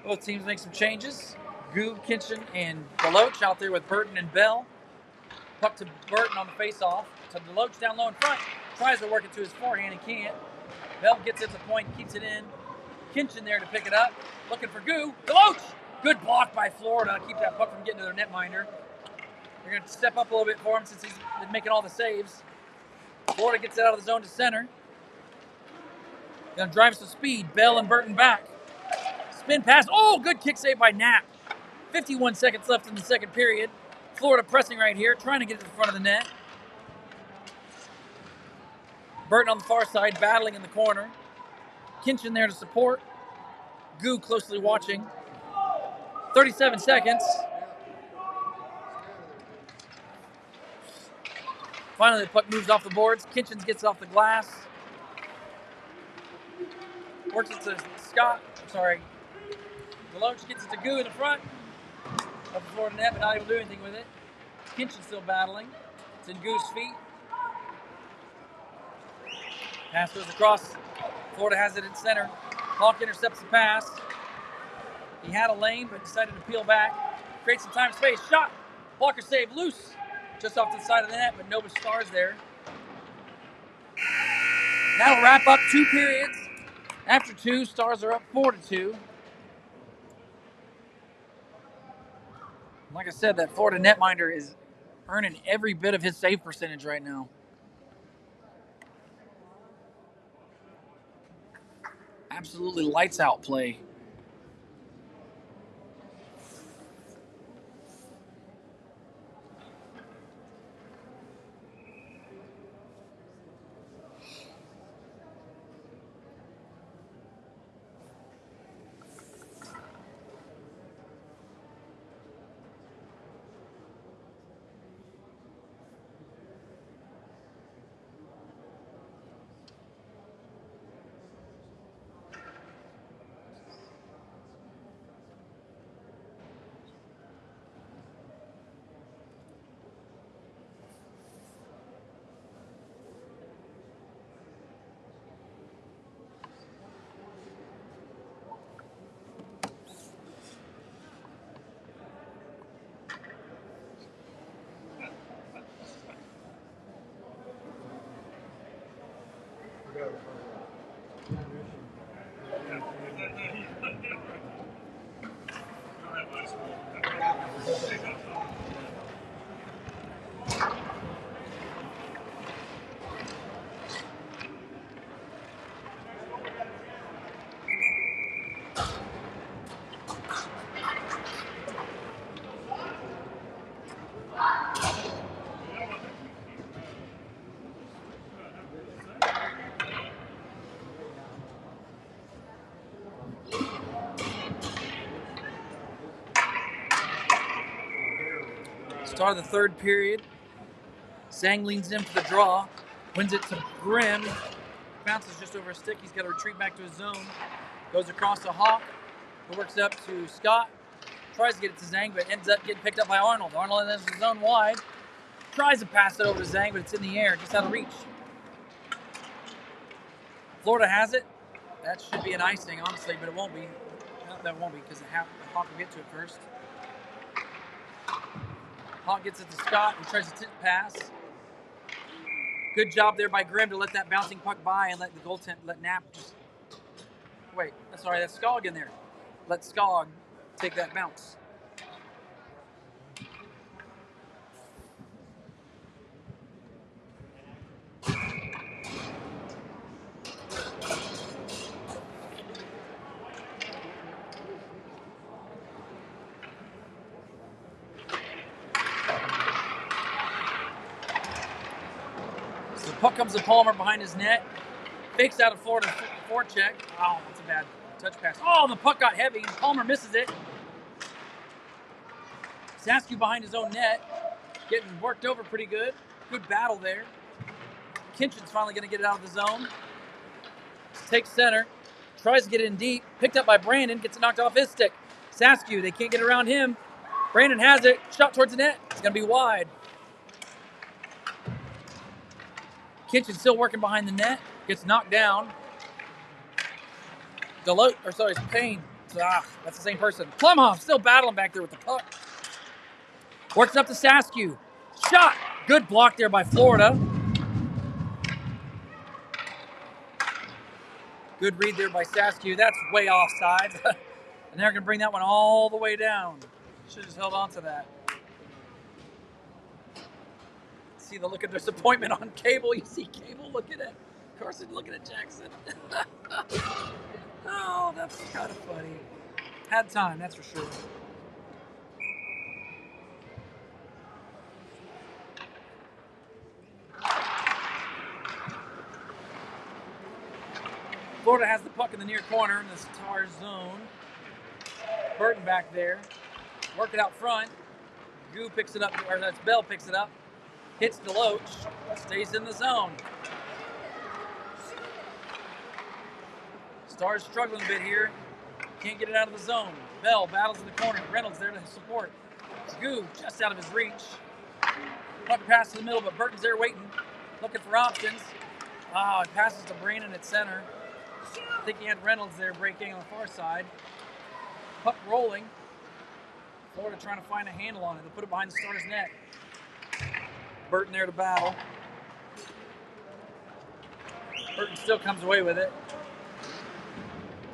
Both teams make some changes. Goob, Kinchin, and Deloach out there with Burton and Bell. Puck to Burton on the face-off. To Deloach down low in front. Tries to work it to his forehand and can't. Bell gets it to the point, keeps it in. Kinchin there to pick it up. Looking for Goo. Deloach! Good block by Florida. Keep that puck from getting to their netminder. They're going to step up a little bit for him since he's been making all the saves. Florida gets it out of the zone to center. Going to drive some speed. Bell and Burton back. Spin pass. Oh, good kick save by Knapp. 51 seconds left in the second period. Florida pressing right here, trying to get to the front of the net. Burton on the far side, battling in the corner. Kinchin there to support. Goo closely watching. 37 seconds. Finally, the puck moves off the boards. Kinchin gets it off the glass. Works it to Scott. Deloach gets it to Goo in the front of the Florida net, but not able to do anything with it. Kinchin still battling. It's in Goo's feet. Pass goes across. Florida has it in center. Hawk intercepts the pass. He had a lane, but decided to peel back. Creates some time space. Shot. Blocker save loose. Just off to the side of the net, but no Stars there. That'll wrap up 2 periods. After 2, Stars are up 4-2. Like I said, that Florida netminder is earning every bit of his save percentage right now. Absolutely lights out play. Start of the third period. Zhang leans in for the draw, wins it to Grim, bounces just over a stick. He's got to retreat back to his zone. Goes across to Hawk, who works up to Scott. Tries to get it to Zhang, but ends up getting picked up by Arnold. Arnold enters the zone wide. Tries to pass it over to Zhang, but it's in the air, just out of reach. Florida has it. That should be an icing, honestly, but it won't be. No, that won't be because the Hawk will get to it first. Hawk gets it to Scott, who tries to tip pass. Good job there by Grim to let that bouncing puck by and let the goaltender, let Knapp just. Wait, sorry, that's Skog in there. Let Skog take that bounce. Puck comes to Palmer behind his net. Fakes out of Florida forecheck. Oh, that's a bad touch pass. Oh, the puck got heavy. Palmer misses it. Saskew behind his own net. Getting worked over pretty good. Good battle there. Kinchin's finally going to get it out of the zone. Takes center. Tries to get it in deep. Picked up by Brandon. Gets it knocked off his stick. Saskew, they can't get around him. Brandon has it. Shot towards the net. It's going to be wide. Kinchin still working behind the net. Gets knocked down. Payne. That's the same person. Plumhoff still battling back there with the puck. Works up to Saskew. Shot. Good block there by Florida. Good read there by Saskew. That's way offside. And they're going to bring that one all the way down. Should have just held on to that. See the look of disappointment on Cable. You see Cable looking at Carson, looking at Jackson. Oh, that's kind of funny. Had time, that's for sure. Florida has the puck in the near corner in the Stars zone. Burton back there. Working out front. Goo picks it up, or that's Bell picks it up. Hits Deloach, stays in the zone. Stars struggling a bit here. Can't get it out of the zone. Bell battles in the corner. Reynolds there to support. Goo just out of his reach. Puck pass to the middle, but Burton's there waiting, looking for options. It passes to Brandon at center. I think he had Reynolds there breaking on the far side. Puck rolling. Florida trying to find a handle on it. They'll put it behind the Stars' net. Burton there to battle. Burton still comes away with it.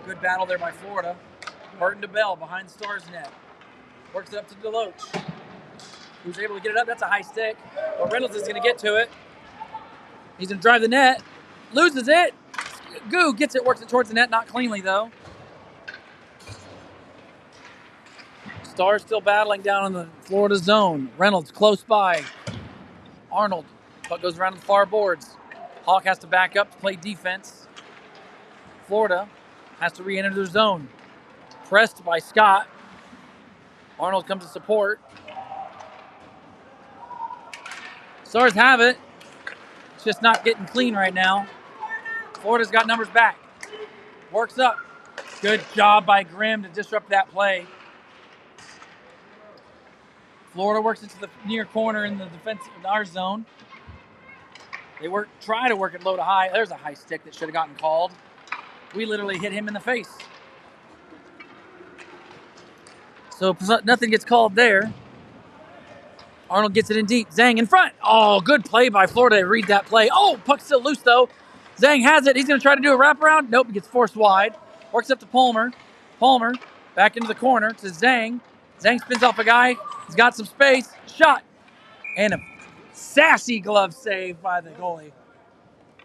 Good battle there by Florida. Burton to Bell behind Stars net. Works it up to Deloach, who's able to get it up. That's a high stick. But Reynolds is going to get to it. He's going to drive the net. Loses it. Goo gets it, works it towards the net. Not cleanly, though. Stars still battling down in the Florida zone. Reynolds close by. Arnold, puck goes around to the far boards. Hawk has to back up to play defense. Florida has to re-enter their zone. Pressed by Scott. Arnold comes to support. Stars have it. It's just not getting clean right now. Florida's got numbers back. Works up. Good job by Grim to disrupt that play. Florida works into the near corner in the defense in our zone. They try to work it low to high. There's a high stick that should have gotten called. We literally hit him in the face. So nothing gets called there. Arnold gets it in deep. Zhang in front. Oh, good play by Florida. They read that play. Oh, puck's still loose though. Zhang has it. He's going to try to do a wraparound. Nope, he gets forced wide. Works up to Palmer. Palmer back into the corner to Zhang. Zhang spins off a guy. He's got some space. Shot. And a sassy glove save by the goalie.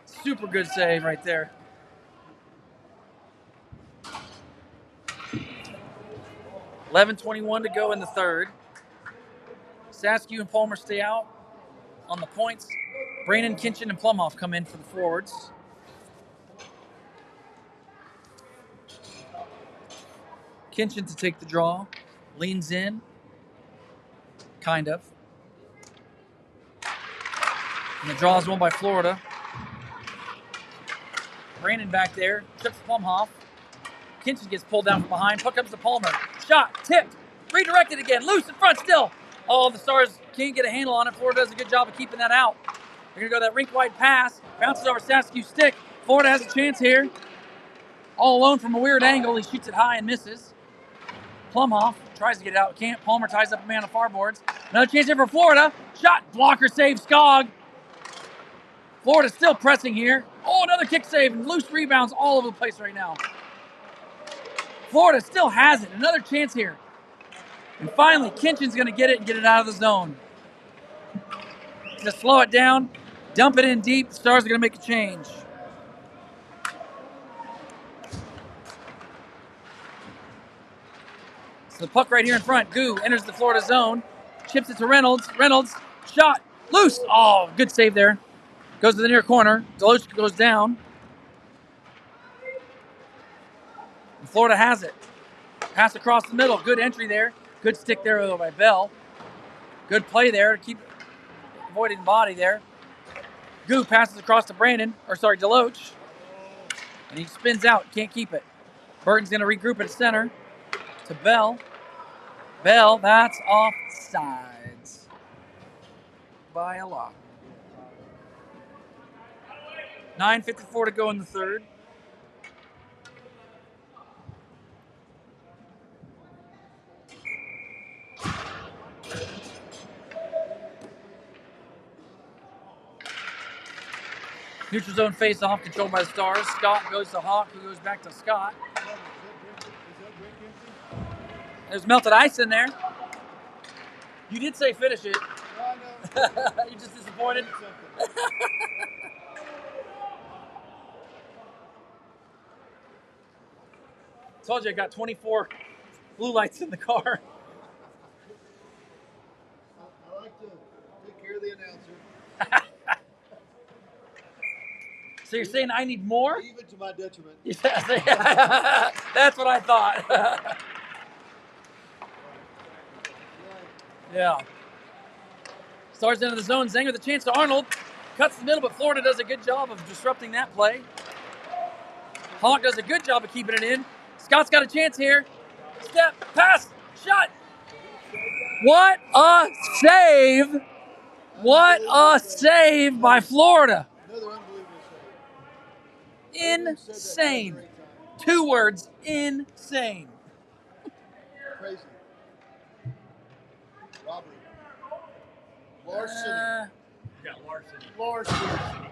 Super good save right there. $11:21 to go in the third. Saskew and Palmer stay out on the points. Brandon, Kinchin, and Plumhoff come in for the forwards. Kinchin to take the draw. Leans in. Kind of. And the draw is won by Florida. Brandon back there. Trips Plumhoff. Kinchin gets pulled down from behind. Puck comes to Palmer. Shot. Tipped. Redirected again. Loose in front still. Oh, the Stars can't get a handle on it. Florida does a good job of keeping that out. They're going to go that rink-wide pass. Bounces over Saskew's stick. Florida has a chance here. All alone from a weird angle. He shoots it high and misses. Plumhoff tries to get it out. Can't. Palmer ties up a man on far boards. Another chance here for Florida. Shot. Blocker save. Skog. Florida's still pressing here. Oh, another kick save. And loose rebounds all over the place right now. Florida still has it. Another chance here. And finally, Kinchin's going to get it and get it out of the zone. Just slow it down. Dump it in deep. The Stars are going to make a change. So the puck right here in front. Goo enters the Florida zone. Chips it to Reynolds. Reynolds. Shot. Loose. Oh, good save there. Goes to the near corner. Deloach goes down. And Florida has it. Pass across the middle. Good entry there. Good stick there though by Bell. Good play there to keep avoiding body there. Goo passes across to Deloach. And he spins out. Can't keep it. Burton's going to regroup at center. To Bell. Bell, that's offsides. By a lot. 9:54 to go in the third. Neutral zone face-off controlled by the Stars. Scott goes to Hawk, who goes back to Scott. There's melted ice in there. You did say finish it. Yeah, I know. You just disappointed? Told you I got 24 blue lights in the car. I like to take care of the announcer. So you're saying I need more? Even to my detriment. Yeah, that's what I thought. Yeah. Stars into the zone. Zanger the chance to Arnold. Cuts the middle, but Florida does a good job of disrupting that play. Hawk does a good job of keeping it in. Scott's got a chance here. Step, pass, shot. What a save. What a save by Florida. Another unbelievable save. Insane. 2 words, insane. Crazy. Robbery. Larceny. Yeah, larceny. Larceny.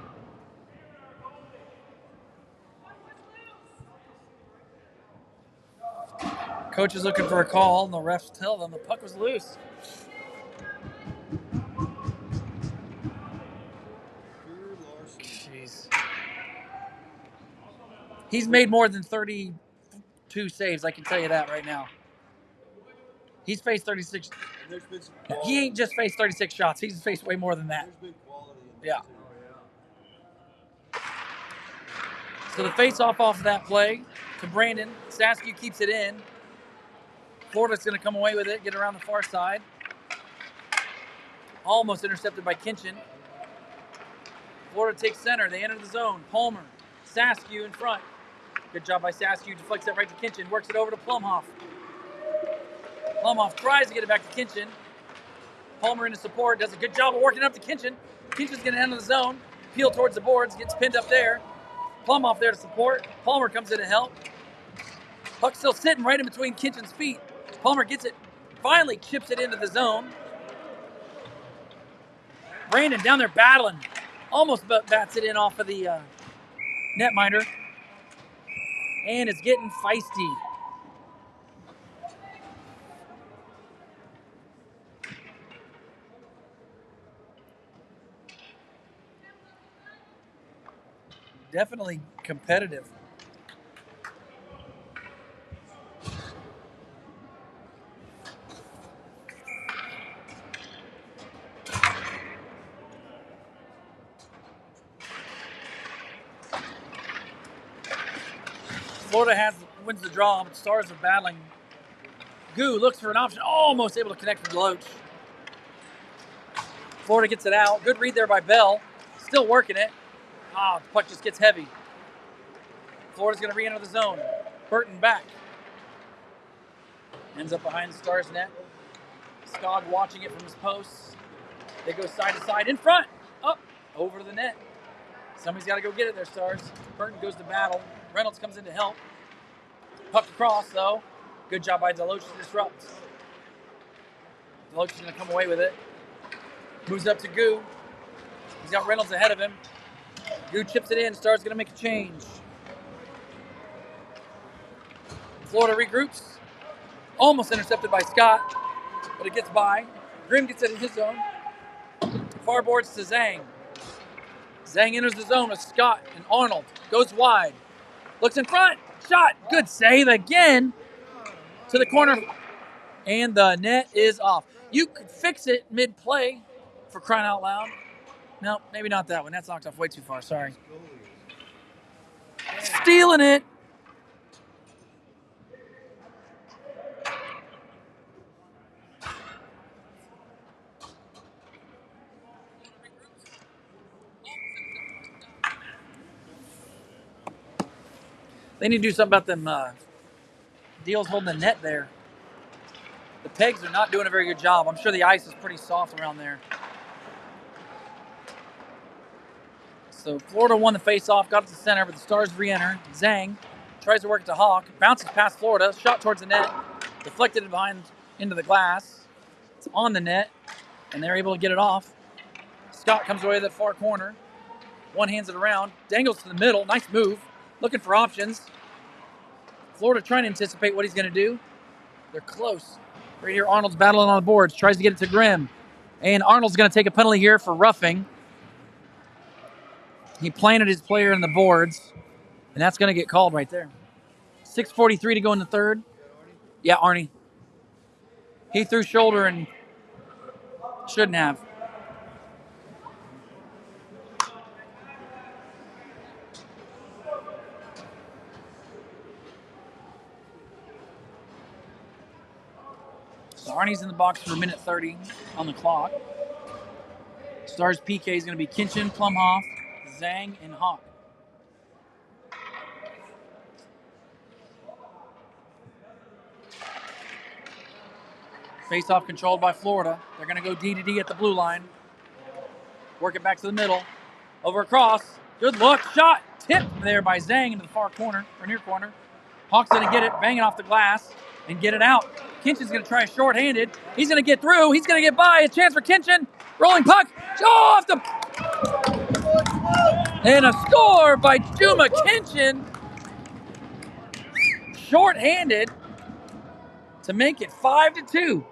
Coach is looking for a call, and the refs tell them the puck was loose. Pure larceny. Jeez. He's made more than 32 saves, I can tell you that right now. He's faced 36. And there's been some quality. He ain't just faced 36 shots. He's faced way more than that. There's been quality in Yeah. that, So the face-off of that play to Brandon. Saskew keeps it in. Florida's going to come away with it, get around the far side. Almost intercepted by Kinchin. Florida takes center. They enter the zone. Palmer, Saskew in front. Good job by Saskew. Deflects that right to Kinchin. Works it over to Plumhoff. Plumhoff tries to get it back to Kinchin. Palmer into support. Does a good job of working up to Kinchin. Kinchin's going to enter the zone. Peel towards the boards. Gets pinned up there. Plumhoff there to support. Palmer comes in to help. Puck still sitting right in between Kinchin's feet. Palmer gets it. Finally chips it into the zone. Brandon down there battling. Almost bats it in off of the netminder. And it's getting feisty. definitely competitive. Florida wins the draw, but Stars are battling. Goo looks for an option, almost able to connect with Deloach. Florida gets it out. Good read there by Bell. Still working it. The puck just gets heavy. Florida's going to re-enter the zone. Burton back. Ends up behind the Stars net. Skog watching it from his posts. They go side to side, in front, up, over to the net. Somebody's got to go get it there, Stars. Burton goes to battle. Reynolds comes in to help. Puck across, though. Good job by Deloach to disrupt. Deloach is going to come away with it. Moves up to Goo. He's got Reynolds ahead of him. Goo chips it in. Stars going to make a change. Florida regroups. Almost intercepted by Scott, but it gets by. Grimm gets it in his zone. Far boards to Zhang. Zhang enters the zone with Scott and Arnold. Goes wide. Looks in front. Shot. Good save again. To the corner. And the net is off. You could fix it mid-play, for crying out loud. No, maybe not that one. That's knocked off way too far. Sorry. Stealing it. They need to do something about them deals holding the net there. The pegs are not doing a very good job. I'm sure the ice is pretty soft around there. So Florida won the face-off, got it to center, but the Stars re-enter. Zhang tries to work it to Hawk, bounces past Florida, shot towards the net, deflected behind into the glass. It's on the net, and they're able to get it off. Scott comes away to the far corner. One hands it around, dangles to the middle. Nice move. Looking for options. Florida trying to anticipate what he's going to do. They're close. Right here, Arnold's battling on the boards. Tries to get it to Grimm. And Arnold's going to take a penalty here for roughing. He planted his player in the boards. And that's going to get called right there. 6:43 to go in the third. Yeah, Arnie. He threw shoulder and shouldn't have. So Arnie's in the box for a minute 30 on the clock. Stars PK is going to be Kinchin, Plumhoff, Zhang, and Hawk. Face-off controlled by Florida. They're going to go D to D at the blue line. Work it back to the middle. Over across. Good look. Shot. Tipped there by Zhang into the far corner, or near corner. Hawk's going to get it, banging off the glass, and get it out. Kinchin's going to try short-handed. He's going to get through. He's going to get by. A chance for Kinchin. Rolling puck. Oh, off the... And a score by Juma Kinchin. Short-handed to make it 5-2.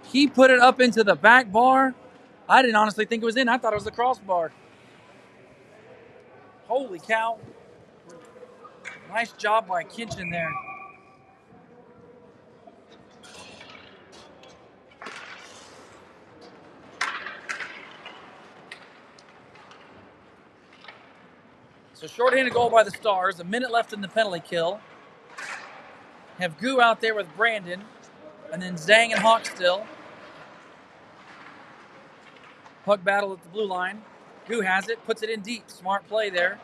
He put it up into the back bar. I didn't honestly think it was in. I thought it was the crossbar. Holy cow. Nice job by Kinchin there. So short-handed goal by the Stars. A minute left in the penalty kill. Have Goo out there with Brandon. And then Zhang and Hawk still. Puck battle at the blue line. Goo has it. Puts it in deep. Smart play there.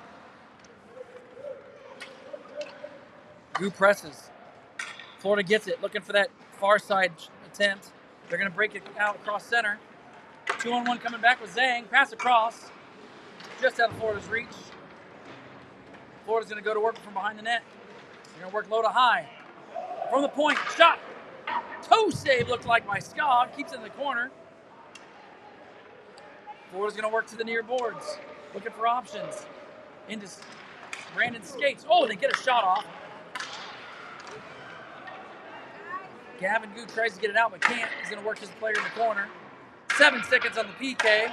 Goo presses. Florida gets it. Looking for that far side attempt. They're going to break it out across center. 2-on-1 coming back with Zhang. Pass across. Just out of Florida's reach. Florida's going to go to work from behind the net. They're going to work low to high. From the point. Shot. Toe save looked like by Skog. Keeps it in the corner. Florida's going to work to the near boards. Looking for options. Into Brandon skates. Oh, they get a shot off. Gavin Goo tries to get it out, but can't. He's going to work his player in the corner. 7 seconds on the PK.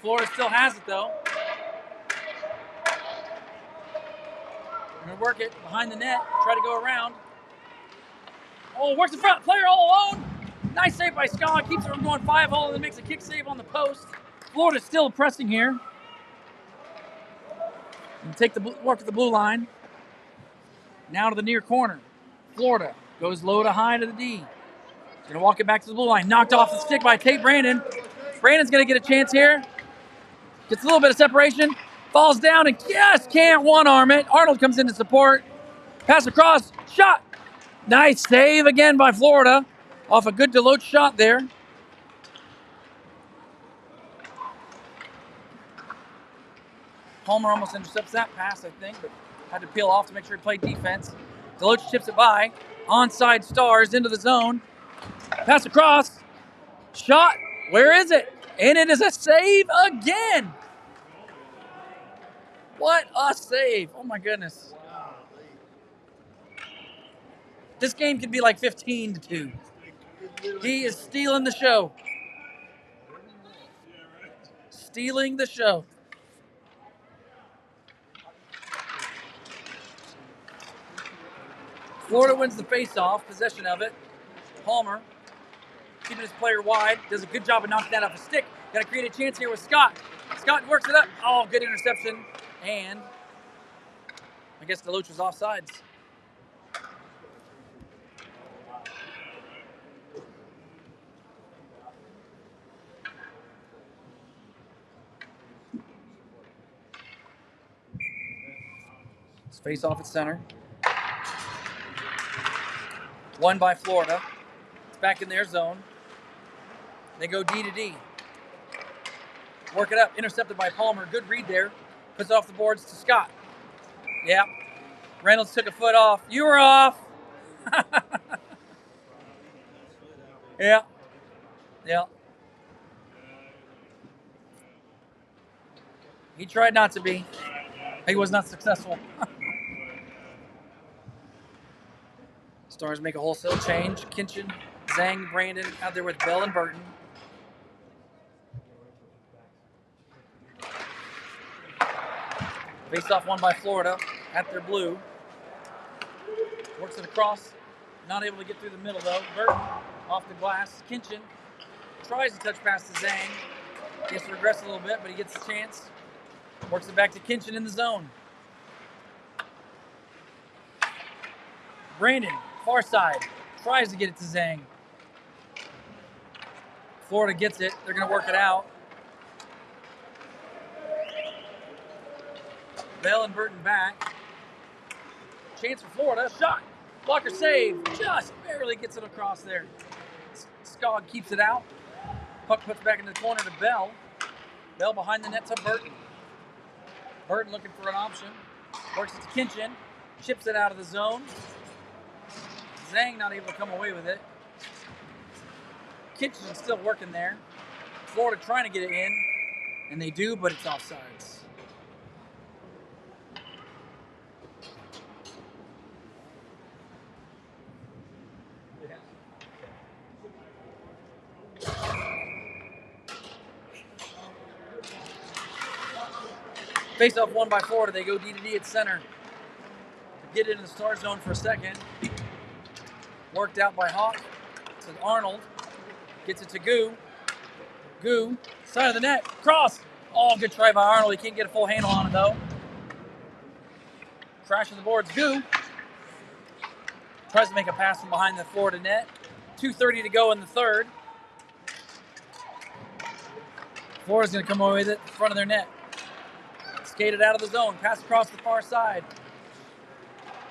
Florida still has it, though. They're going to work it behind the net, try to go around. Oh, works the front player all alone. Nice save by Scott. Keeps it from going 5-hole and then makes a kick save on the post. Florida's still pressing here. And take the work to the blue line. Now to the near corner. Florida goes low to high to the D. Going to walk it back to the blue line. Knocked off the stick by Tate Brandon. Brandon's going to get a chance here. Gets a little bit of separation. Falls down and just can't one-arm it. Arnold comes in to support. Pass across. Shot. Nice save again by Florida. Off a good Deloach shot there. Palmer almost intercepts that pass, I think, but had to peel off to make sure he played defense. Deloach chips it by. Onside Stars into the zone. Pass across. Shot. Where is it? And it is a save again. What a save. Oh, my goodness. This game could be like 15-2. He is stealing the show. Stealing the show. Florida wins the face-off, possession of it. Palmer, keeping his player wide, does a good job of knocking that off a stick. Got to create a chance here with Scott. Scott works it up. Oh, good interception. And I guess Deloach was offsides. It's face-off at center. Won by Florida. It's back in their zone. They go D to D. Work it up. Intercepted by Palmer. Good read there. Puts it off the boards to Scott. Yeah. Reynolds took a foot off. You were off. Yeah. Yeah. He tried not to be. He was not successful. Stars make a wholesale change. Kinchin, Zhang, Brandon out there with Bell and Burton. Face-off won by Florida at their blue. Works it across. Not able to get through the middle, though. Burton off the glass. Kinchin tries to touch past to Zhang. He has to regress a little bit, but he gets a chance. Works it back to Kinchin in the zone. Brandon, far side. Tries to get it to Zhang. Florida gets it. They're going to work it out. Bell and Burton back. Chance for Florida. Shot. Blocker save. Just barely gets it across there. Skog keeps it out. Puck puts back in the corner to Bell. Bell behind the net to Burton. Burton looking for an option. Works it to Kinchin. Chips it out of the zone. Zhang not able to come away with it. Kinchin's still working there. Florida trying to get it in. And they do, but it's offsides. Face-off won by Florida. They go D to D at center. Get it in the star zone for a second. Worked out by Hawk to Arnold. Gets it to Goo. Goo, side of the net. Cross. Oh, good try by Arnold. He can't get a full handle on it, though. Crashing the boards. Goo tries to make a pass from behind the Florida net. 2:30 to go in the third. Florida's going to come away with it in front of their net. Skated out of the zone. Pass across the far side.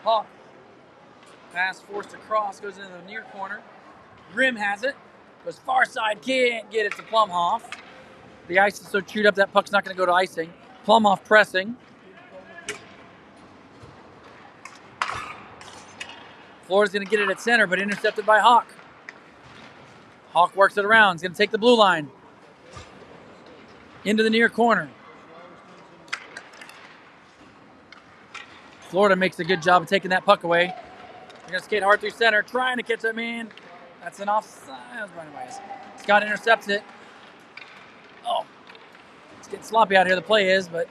Hawk. Pass forced across. Goes into the near corner. Grimm has it. Goes far side. Can't get it to Plumhoff. The ice is so chewed up that puck's not going to go to icing. Plumhoff pressing. Florida's going to get it at center, but intercepted by Hawk. Hawk works it around. He's going to take the blue line. Into the near corner. Florida makes a good job of taking that puck away. They're going to skate hard through center, trying to catch that man. That's an offside. Scott intercepts it. Oh. getting sloppy out here, the play is, but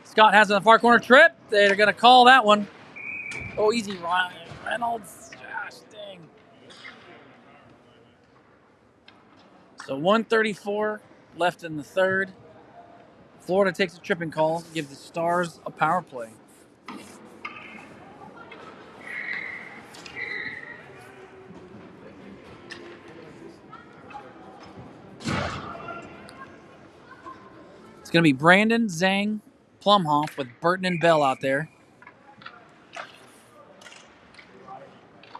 Scott has it in the far corner trip. They're going to call that one. Oh, easy, Ryan Reynolds. Gosh, dang. So 1:34 left in the third. Florida takes a tripping call, gives the Stars a power play. It's going to be Brandon, Zhang, Plumhoff with Burton and Bell out there.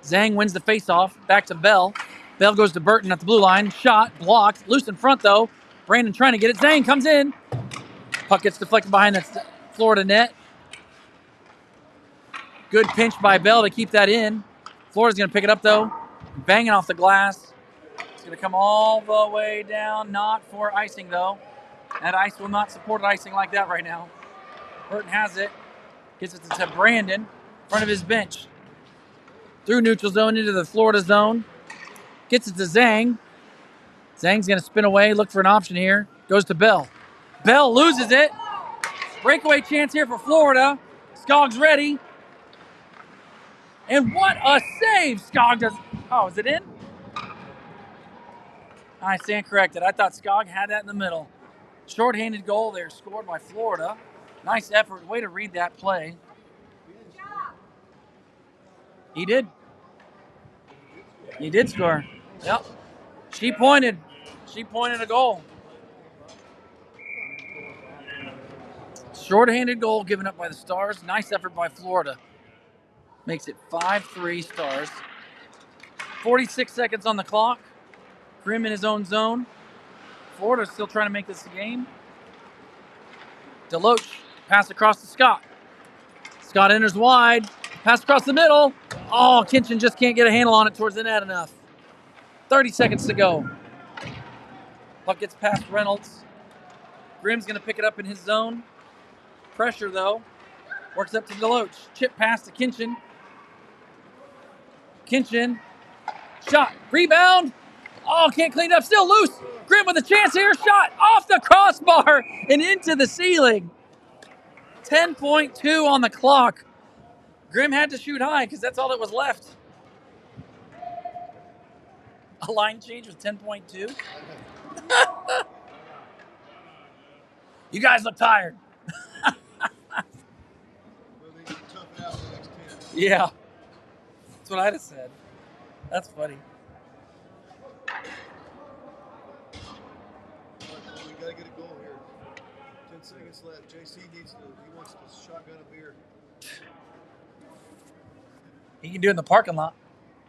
Zhang wins the faceoff. Back to Bell. Bell goes to Burton at the blue line. Shot, blocked. Loose in front, though. Brandon trying to get it. Zhang comes in. Puck gets deflected behind the Florida net. Good pinch by Bell to keep that in. Florida's going to pick it up, though. Banging off the glass. It's going to come all the way down. Not for icing, though. That ice will not support icing like that right now. Burton has it. Gets it to Brandon in front of his bench. Through neutral zone into the Florida zone. Gets it to Zhang. Zhang's going to spin away, look for an option here. Goes to Bell. Bell loses it. Breakaway chance here for Florida. Skog's ready. And what a save Skog does. Oh, is it in? I stand corrected. I thought Skog had that in the middle. Short-handed goal there scored by Florida. Nice effort. Way to read that play. He did. He did score. Yep. She pointed. She pointed a goal. Short-handed goal given up by the Stars. Nice effort by Florida. Makes it 5-3 Stars. 46 seconds on the clock. Grimm in his own zone. Florida's still trying to make this a game. Deloach, pass across to Scott. Scott enters wide. Pass across the middle. Oh, Kinchin just can't get a handle on it towards the net enough. 30 seconds to go. Puck gets past Reynolds. Grimm's going to pick it up in his zone. Pressure, though. Works up to Deloach. Chip pass to Kinchin. Kinchin. Shot. Rebound. Oh, can't clean it up. Still loose. Grimm with a chance here. Shot off the crossbar and into the ceiling. 10.2 on the clock. Grimm had to shoot high because that's all that was left. A line change with 10.2. You guys look tired. Yeah. That's what I'd have said. That's funny. We gotta get a goal here. 10 seconds left. JC he wants to shotgun a beer. He can do it in the parking lot.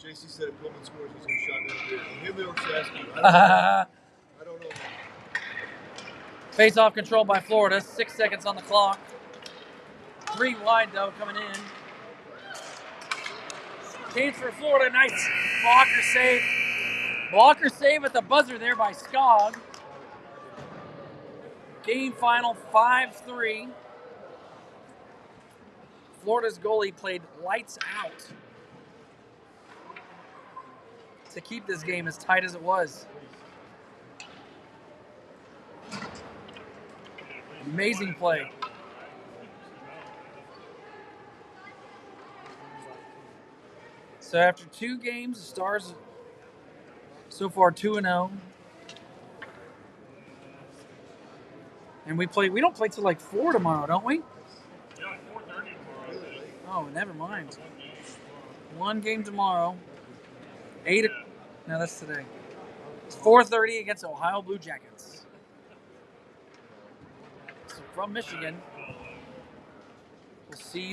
JC said if Pullman scores, he's gonna shotgun a beer. And him or Sasky. I don't know. Face-off control by Florida. 6 seconds on the clock. 3 wide, though, coming in. Chance for Florida. Nice blocker save. Blocker save at the buzzer there by Skog. Game final 5-3. Florida's goalie played lights out to keep this game as tight as it was. Amazing play. So after 2 games, the Stars so far 2-0. And we don't play till like 4 tomorrow, don't we? Yeah, like 4:30 tomorrow. Oh, never mind. 1 game tomorrow. 8. No, that's today. It's 4:30 against Ohio Blue Jackets. So from Michigan, we'll see you